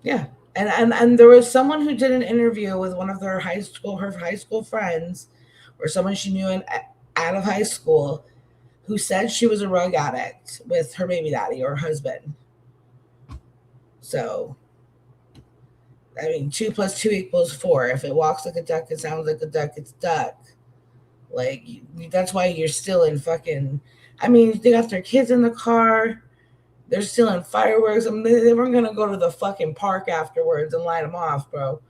Yeah. And there was someone who did an interview with one of her high school friends, or someone she knew out of high school, who said she was a rug addict with her baby daddy or husband. So, I mean, 2 plus 2 equals 4. If it walks like a duck, it sounds like a duck, it's duck. Like, that's why you're still in fucking. I mean, they got their kids in the car. They're stealing fireworks. I mean, they weren't gonna go to the fucking park afterwards and light them off, bro.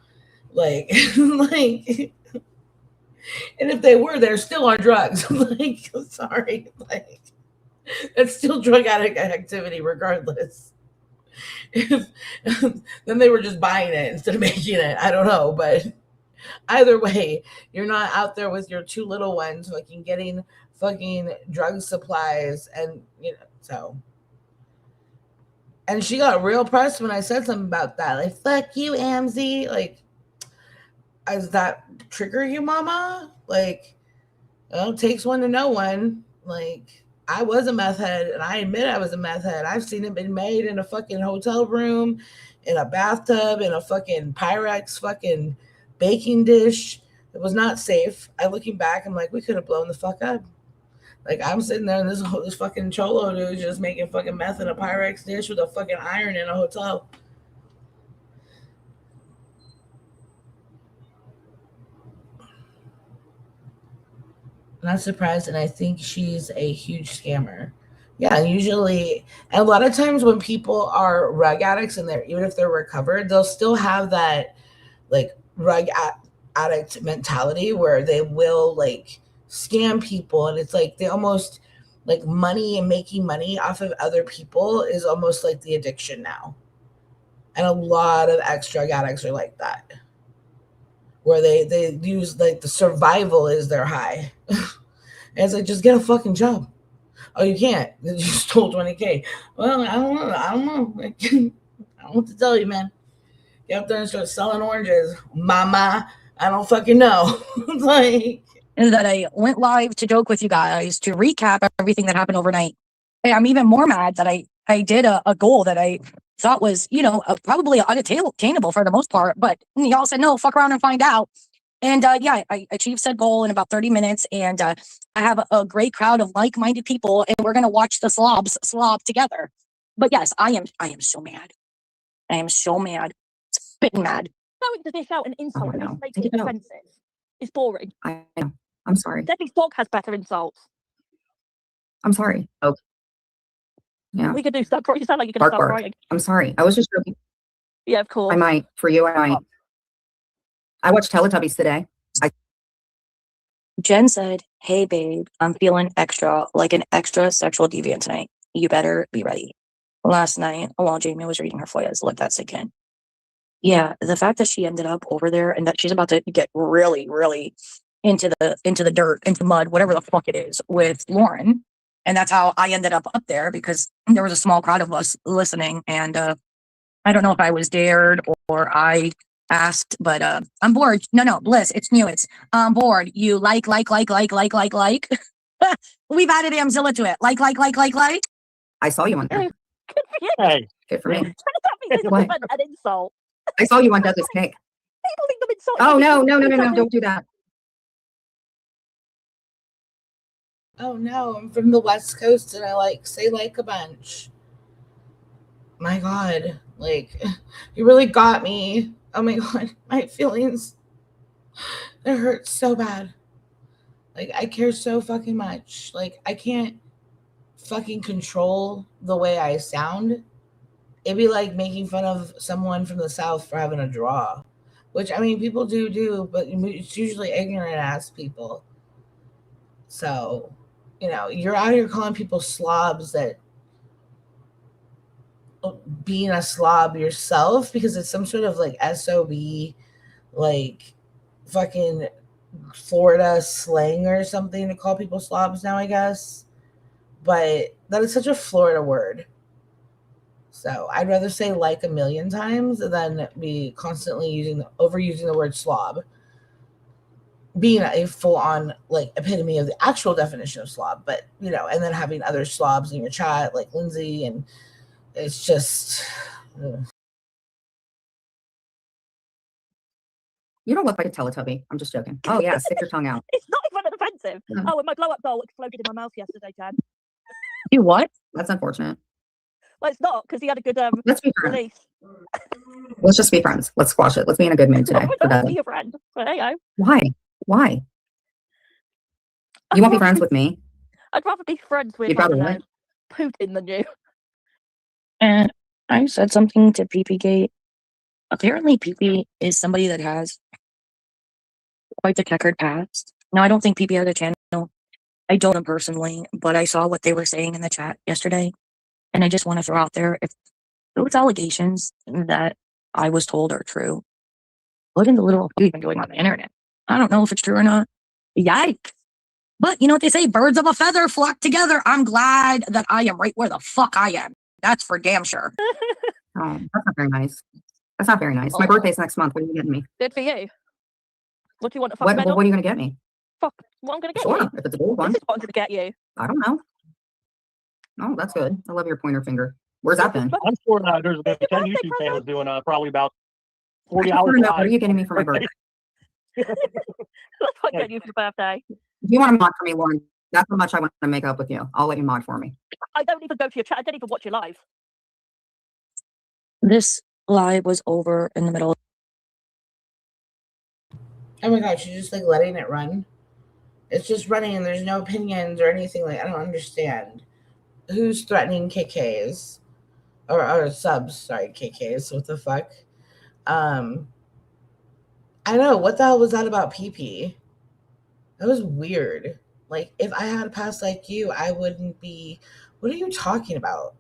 Like, like, and if they were, they're still on drugs. Like, sorry, like, that's still drug addict activity, regardless. Then they were just buying it instead of making it. I don't know, but either way, you're not out there with your 2 little ones fucking getting – fucking drug supplies, and so And she got real pressed when I said something about that. Like, fuck you, Amzy. Like, does that trigger you, mama? Like, well, it takes one to know one. Like, I was a meth head, and I admit I was a meth head. I've seen it been made in a fucking hotel room, in a bathtub, in a fucking Pyrex fucking baking dish. It was not safe. Looking back, I'm like, we could have blown the fuck up. Like, I'm sitting there and this fucking cholo dude just making fucking meth in a Pyrex dish with a fucking iron in a hotel. Not surprised, and I think she's a huge scammer. Yeah, usually, and a lot of times when people are rug addicts and they're even if they're recovered, they'll still have that like addict mentality where they will like scam people, and it's like they almost like money and making money off of other people is almost like the addiction now. And a lot of ex-drug addicts are like that, where they use like the survival is their high. And it's like, just get a fucking job. Oh, you can't. You stole 20K. Well, I don't know. I don't know. Like, I don't know what to tell you, man. Get up there and start selling oranges. Mama, I don't fucking know. Like, and that I went live to joke with you guys to recap everything that happened overnight. And I'm even more mad that I did a goal that I thought was, probably unattainable for the most part. But y'all said, no, fuck around and find out. And yeah, I achieved said goal in about 30 minutes. And I have a great crowd of like-minded people, and we're going to watch the slobs slob together. But yes, I am so mad. I am so mad. Spitting mad. Going to dish out an insult and make it offensive. It's boring. I know. I'm sorry. Debbie's dog has better insults. I'm sorry. Oh. Yeah. We could do stop crying. You sound like you're going to start crying. I'm sorry. I was just joking. Yeah, of course. I might. For you, I might. I watched Teletubbies today. Jen said, hey, babe, I'm feeling like an extra sexual deviant tonight. You better be ready. Last night, while Jamie was reading her FOIAs, let that sink in. Yeah, the fact that she ended up over there and that she's about to get really, really into the dirt, into mud, whatever the fuck it is, with Lauren. And that's how I ended up there, because there was a small crowd of us listening. And I don't know if I was dared or I asked, but I'm bored. No, Bliss, it's new. It's I'm bored. You like. We've added Amzilla to it. Like. I saw you on there. Good for you. Hey. Good for me. An insult. I saw you on Douglas Cake. People think them insulting. Oh, no. Don't do that. oh no, I'm from the West Coast and I say a bunch. My God, like, you really got me. Oh my God, my feelings. It hurts so bad. Like, I care so fucking much. Like, I can't fucking control the way I sound. It'd be like making fun of someone from the South for having a draw, which, I mean, people do, but it's usually ignorant ass people. So, you're out here calling people slobs that being a slob yourself because it's some sort of like SOB, like fucking Florida slang or something to call people slobs now, I guess. But that is such a Florida word. So I'd rather say like a million times than be constantly overusing the word slob. Being a full-on like epitome of the actual definition of slob, but and then having other slobs in your chat like Lindsay, and it's just You don't look like a Teletubby. I'm just joking. Oh yeah, stick your tongue out. It's not even offensive. No. Oh, and my blow-up doll exploded in my mouth yesterday, Jan. You what? That's unfortunate. Well, it's not, because he had a good Let's be friends. release. Let's just be friends. Let's squash it. Let's be in a good mood today. I don't want to be your friend. But there you go. Why? You won't be friends with me? I'd rather be friends with, You'd rather what? Putin than you. And I said something to PP Gate. Apparently, PP is somebody that has quite the checkered past. Now, I don't think PP has a channel. I don't know personally, but I saw what they were saying in the chat yesterday. And I just want to throw out there, if those allegations that I was told are true, what in the little have you been doing on the internet? I don't know if it's true or not. Yikes. But you know what they say? Birds of a feather flock together. I'm glad that I am right where the fuck I am. That's for damn sure. Oh, that's not very nice. That's not very nice. My Oh. birthday's next month. What are you getting me? Good for you. What do you want? A fuck What medal? are you going to get me? Fuck. What I'm gonna get Sure, you? if it's a gold This one. is what I'm gonna get you. I don't know. Oh, that's good. I love your pointer finger. Where's that been? I'm sure there's about It's your 10 birthday YouTube channels present. doing probably about I 40 just hours want to know, what are live. you getting me for my birthday? That's what I get you for your birthday. If you want to mod for me, Lauren, that's how much I want to make up with you. I'll let you mod for me. I don't even go to your chat. I don't even watch your live. This live was over in the middle. Oh my god, she's just like letting it run. It's just running and there's no opinions or anything. Like, I don't understand. Who's threatening KKs? Or subs, sorry, KKs. What the fuck? I know. What the hell was that about PP? That was weird. Like, if I had a past like you, I wouldn't be. What are you talking about?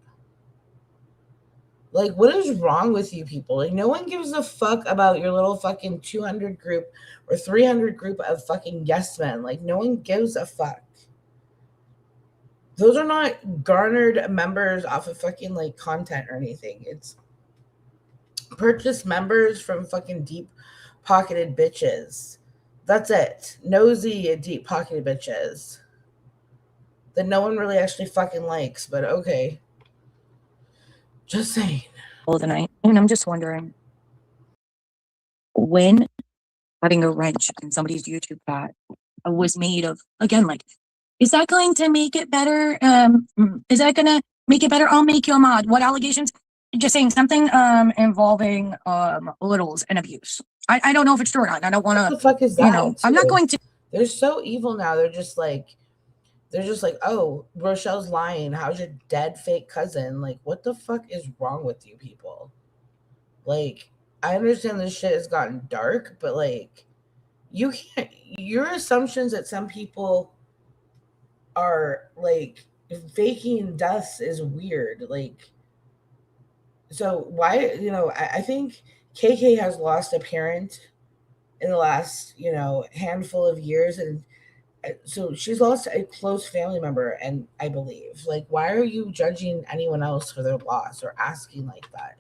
Like, what is wrong with you people? Like, no one gives a fuck about your little fucking 200 group or 300 group of fucking yes men. Like, no one gives a fuck. Those are not garnered members off of fucking, like, content or anything. It's purchased members from fucking deep-pocketed bitches. That's it. Nosy, deep-pocketed bitches that no one really actually fucking likes, but okay. Just saying. Of the night, and I'm just wondering when putting a wrench in somebody's YouTube chat was made of, again, like, is that going to make it better? Is that gonna make it better? I'll make you a mod. What allegations? Just saying something involving littles and abuse. I don't know if it's true or not. I don't want What to, the fuck is that? you know, I'm not too? going to. They're so evil now. They're just like, oh, Rochelle's lying. How's your dead fake cousin? Like, what the fuck is wrong with you people? Like, I understand this shit has gotten dark, but like, you can't. Your assumptions that some people are like faking deaths is weird. Like, so why? I think KK has lost a parent in the last handful of years, and so she's lost a close family member, and I believe, like, why are you judging anyone else for their loss or asking like that?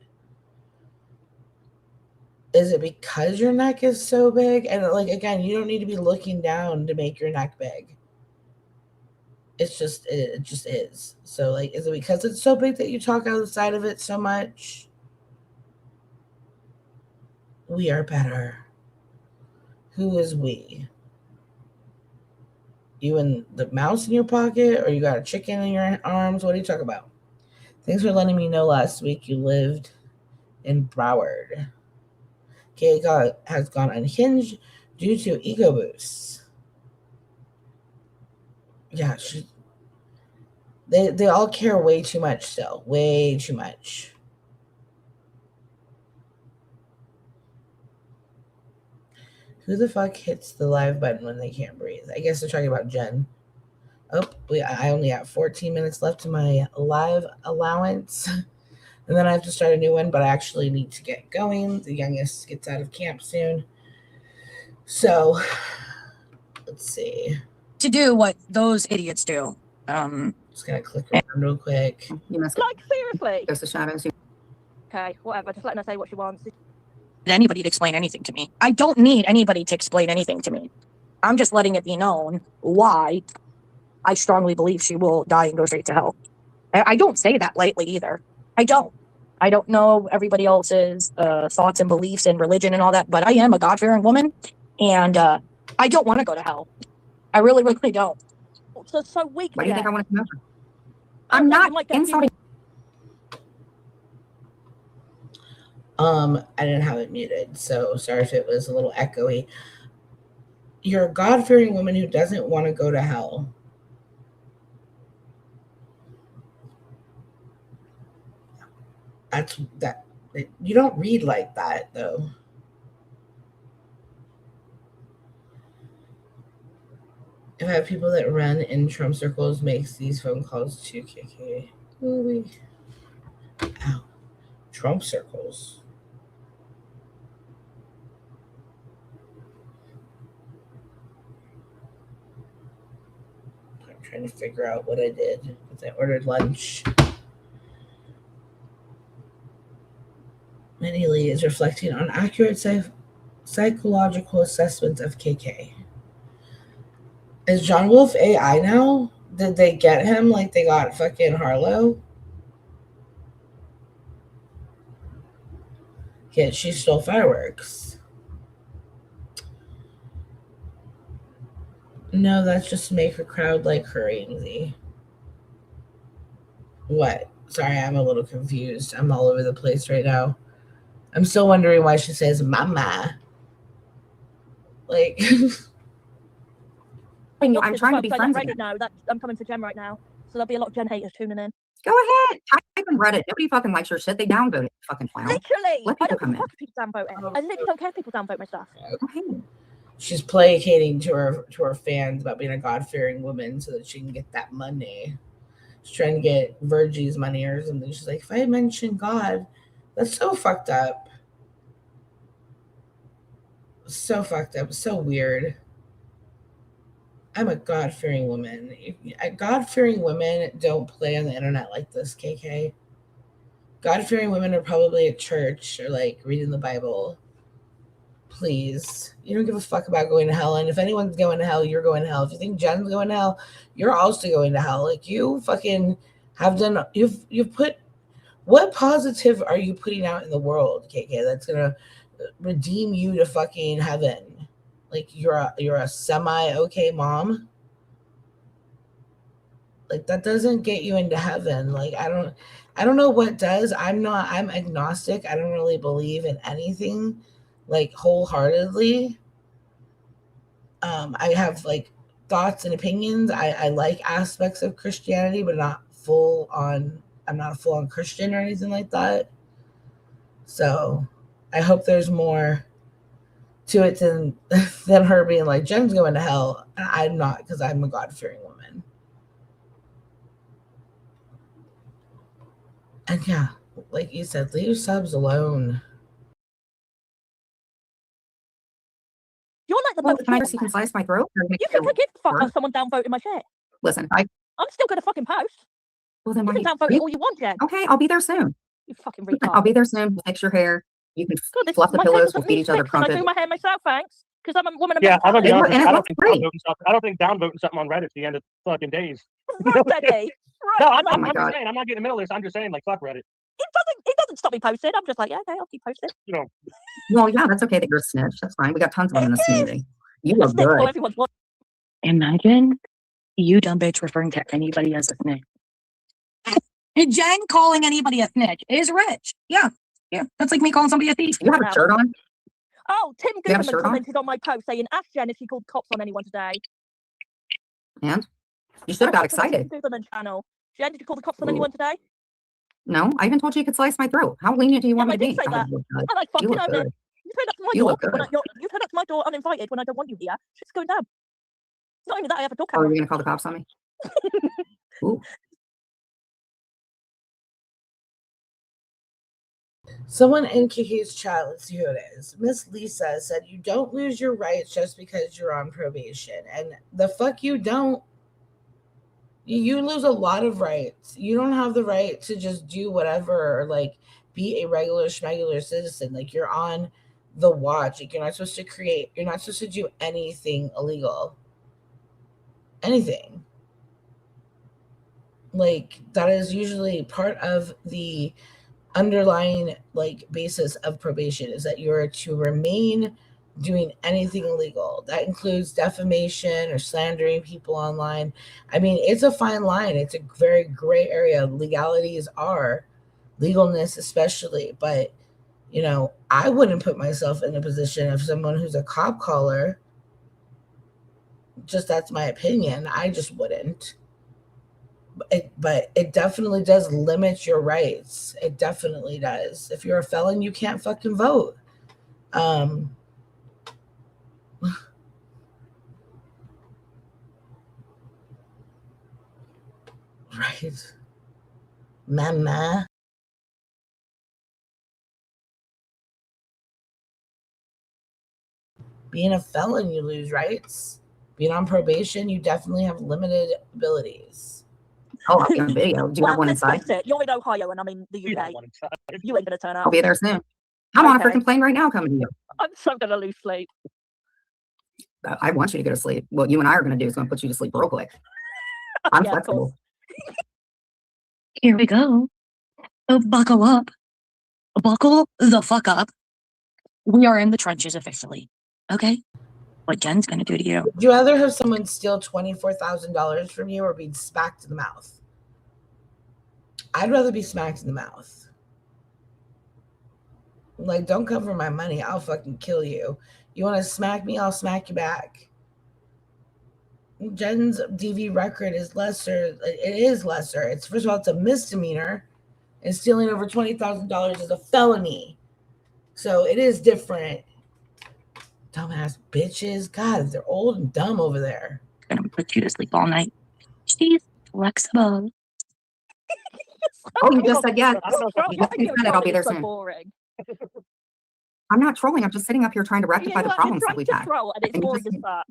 Is it because your neck is so big? And like, again, you don't need to be looking down to make your neck big. It just is. So like, is it because it's so big that you talk outside of it so much? We are better. Who is we? You and the mouse in your pocket, or you got a chicken in your arms? What are you talking about? Thanks for letting me know last week you lived in Broward. Kay has gone unhinged due to ego boosts. Yeah, they all care way too much still. Way too much. Who the fuck hits the live button when they can't breathe? I guess they're talking about Jen. Oh, I only have 14 minutes left to my live allowance. And then I have to start a new one, but I actually need to get going. The youngest gets out of camp soon. So, let's see. To do what those idiots do. Just going to click around real quick. You must Like, seriously. go to shadows. Okay, whatever. Just letting her say what she wants. Anybody to explain anything to me. I don't need anybody to explain anything to me. I'm just letting it be known why I strongly believe she will die and go straight to hell. I don't say that lightly either. I don't. I don't know everybody else's thoughts and beliefs and religion and all that, but I am a God-fearing woman, and I don't want to go to hell. I really, really don't. So weak. Why do you think I want to come over? I'm I'm not getting insulting. I didn't have it muted, so sorry if it was a little echoey. You're a God-fearing woman who doesn't want to go to hell. That's that. You don't read like that, though. If I have people that run in Trump circles, makes these phone calls to KK. Ooh, ow. Trump circles. I'm trying to figure out what I did because I ordered lunch. is reflecting on accurate psychological assessments of KK. Is John Wolf AI now? Did they get him like they got fucking Harlow? Yeah, she stole fireworks. No, that's just to make her crowd like her, Ainsley. What? Sorry, I'm a little confused. I'm all over the place right now. I'm still wondering why she says mama. Like, I'm trying to be friends Reddit again. now. I'm coming for Jen right now. So there'll be a lot of Jen haters tuning in. Go ahead. Type in Reddit. Nobody fucking likes your shit. They downvote it, fucking clown. Literally. Let I people don't come give a in. fuck if people downvote it. I literally don't care if people downvote my stuff. Go ahead. she's placating to her fans about being a God-fearing woman so that she can get that money. She's trying to get Virgie's money or something. She's like, if I mention God, that's so fucked up. So fucked up. So weird. I'm a God-fearing woman. God-fearing women don't play on the internet like this, KK. God-fearing women are probably at church or like reading the Bible. Please. You don't give a fuck about going to hell. And if anyone's going to hell, you're going to hell. If you think Jen's going to hell, you're also going to hell. Like, you fucking have done, you've put, what positive are you putting out in the world, KK, that's gonna redeem you to fucking heaven? Like, you're a semi okay mom. Like, that doesn't get you into heaven. Like, I don't know what does. I'm agnostic. I don't really believe in anything like wholeheartedly. I have like thoughts and opinions. I like aspects of Christianity, but not full on. I'm not a full on Christian or anything like that. So I hope there's more to it than her being like, Jen's going to hell. I'm not, because I'm a God-fearing woman. And yeah, like you said, leave subs alone. You're like the Well, most. can I just slice my throat? You can give a fuck about someone downvoting my shit. Listen, I'm still gonna fucking post. well then You why can downvote it all you want, Jen. Okay, I'll be there soon. You fucking Listen, retard. I'll be there soon. We'll fix your hair. You can God, fluff the my hair pillows. doesn't We'll feed need each other fixing. I crumpets. do my hair myself, thanks. Because I'm a woman of Yeah, I'm gonna be honest. And it I don't looks think great. downvoting stuff. I don't think downvoting something on Reddit's the end of fucking days. Right, Betty. No, Right. I'm my just God. saying. I'm not getting in the middle of this. I'm just saying, like, fuck Reddit. It doesn't stop me posting. I'm just like, yeah, okay, I'll keep posting. You know, Well, yeah, that's okay that you're a snitch. That's fine. We got tons of them in this community. You A look snitch for good. everyone's watching. Imagine you dumb bitch referring to anybody as a snitch. And Jen calling anybody a snitch is rich. Yeah. That's like me calling somebody a thief. You have a shirt on? Oh, Tim You have a Gooderman shirt on? commented on my post saying, ask Jen if she called cops on anyone today. And you should have got excited. Tim Gooderman channel. Jen, did you call the cops on Ooh. anyone today? No, I even told you you could slice my throat. How lenient do you want Yeah, me to I be? did say God, that. you look good. I like You fucking look owned it. good. You turn up to my You door look good. you turn up to my door uninvited when I don't want you here. Shit's going down. Not even that, I have a door Oh, are camera. you gonna call the cops on me? Ooh. Someone in Kiki's chat, let's see who it is. Miss Lisa said, you don't lose your rights just because you're on probation. And the fuck you don't. You lose a lot of rights. You don't have the right to just do whatever or like be a regular schmegular citizen. Like, you're on the watch. Like, you're not supposed to do anything illegal. Anything. Like, that is usually part of the underlying like basis of probation, is that you're to remain doing anything illegal. That includes defamation or slandering people online. I mean, it's a fine line. It's a very gray area. Legalities are legalness, especially, but I wouldn't put myself in a position of someone who's a cop caller. Just, that's my opinion. I just wouldn't. But it definitely does limit your rights. It definitely does. If you're a felon, you can't fucking vote. Right. Mama. Being a felon, you lose rights. Being on probation, you definitely have limited abilities. Oh, I'll be on video. Do you have one inside? You're in Ohio and I'm in the you don't UK. want inside. You ain't gonna turn I'll up. be there soon. I'm on a Okay. freaking plane right now coming to you. I'm so gonna lose sleep. I want you to go to sleep. What you and I are going to do is going to put you to sleep real quick. I'm Yeah, of course. flexible. Here we go. Oh, buckle up. Buckle the fuck up. We are in the trenches officially. Okay? What Jen's gonna do to you. Would you rather have someone steal $24,000 from you or be smacked in the mouth? I'd rather be smacked in the mouth. Like, don't come for my money. I'll fucking kill you. You want to smack me? I'll smack you back. Jen's DV record is lesser. It is lesser. It's, first of all, it's a misdemeanor, and stealing over $20,000 is a felony. So it is different. Dumbass bitches. God, they're old and dumb over there. Gonna put you to sleep all night. She's flexible. Oh, you just said yes. I don't know if You Why just are you said it. I'll be trolling? there It's so soon. boring. I'm not trolling. I'm just sitting up here trying to rectify Yeah, the you're problems that trying we've to had. troll, and it's And you boring just- as fuck.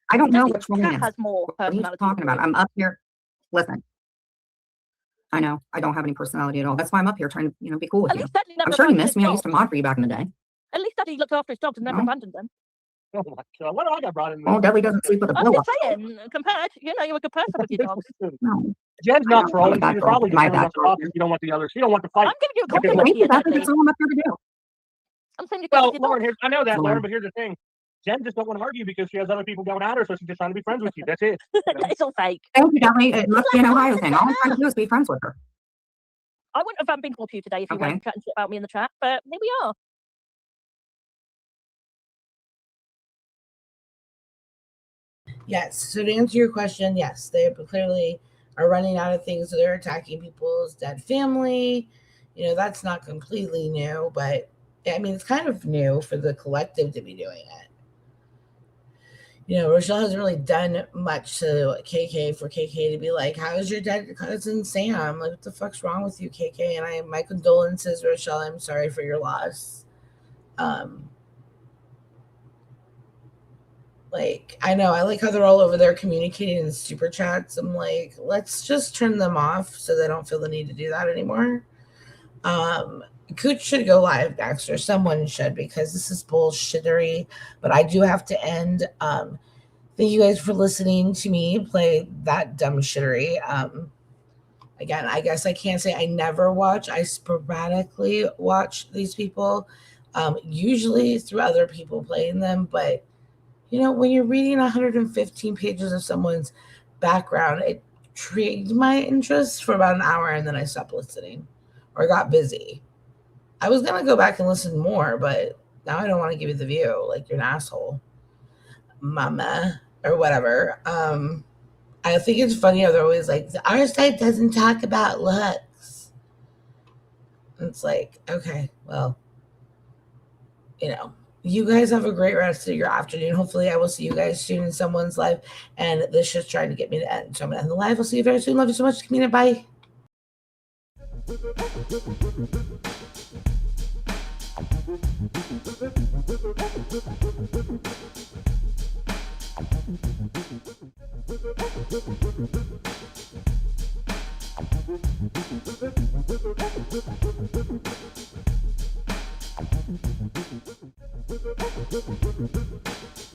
I don't know Maybe what trolling Cat is. has more What are you personality. talking about? I'm up here. Listen. I know. I don't have any personality at all. That's why I'm up here trying to, be cool with At you. least Daddy never I'm sure you abandoned missed his me. I used to dogs. mod for you back in the day. At least Daddy looked after his dogs and never No. abandoned them. Oh my god, what do I got brought in? Well, Dudley doesn't sleep with a I'm pillow. just saying, compared, you're a good person with your dogs. No. Jen's I not know, trolling. I'm a bad She's girl. probably My just bad wants to girl. talk. You don't want the others. She don't want to I'm fight. giving you a Okay, compliment Thank here, you. That's Dudley. all I'm up here to do. I'm saying you're good Well, with your Lauren, dogs. I know that, Lauren. Lauren, but here's the thing. Jen just don't want to argue because she has other people going at her, so she's just trying to be friends with you. That's it. It's all fake. Thank you, Dudley. It must be an Ohio thing. All I'm trying to do is be friends with her. I wouldn't have been cool to you today if you Okay. weren't chatting shit about me in the chat, but here we are. Yes. So to answer your question, yes, they clearly are running out of things, so they're attacking people's dead family. That's not completely new, but I mean, it's kind of new for the collective to be doing it. Rochelle hasn't really done much to KK for KK to be like, how's your dead cousin Sam? Like, what the fuck's wrong with you, KK? And my condolences, Rochelle. I'm sorry for your loss. I know, I like how they're all over there communicating in super chats. I'm like, let's just turn them off so they don't feel the need to do that anymore. Cooch should go live next, or someone should, because this is bullshittery. But I do have to end. Thank you guys for listening to me play that dumb shittery. Again, I guess I can't say I never watch. I sporadically watch these people, usually through other people playing them. But when you're reading 115 pages of someone's background, it intrigued my interest for about an hour, and then I stopped listening or got busy. I was going to go back and listen more, but now I don't want to give you the view. Like, you're an asshole, mama, or whatever. I think it's funny how they're always like, our site doesn't talk about looks. It's like, okay, well, you guys have a great rest of your afternoon. Hopefully I will see you guys soon in someone's life. And this just trying to get me to end. So I'm going to end the live. I'll see you very soon. Love you so much, Kamina. Bye.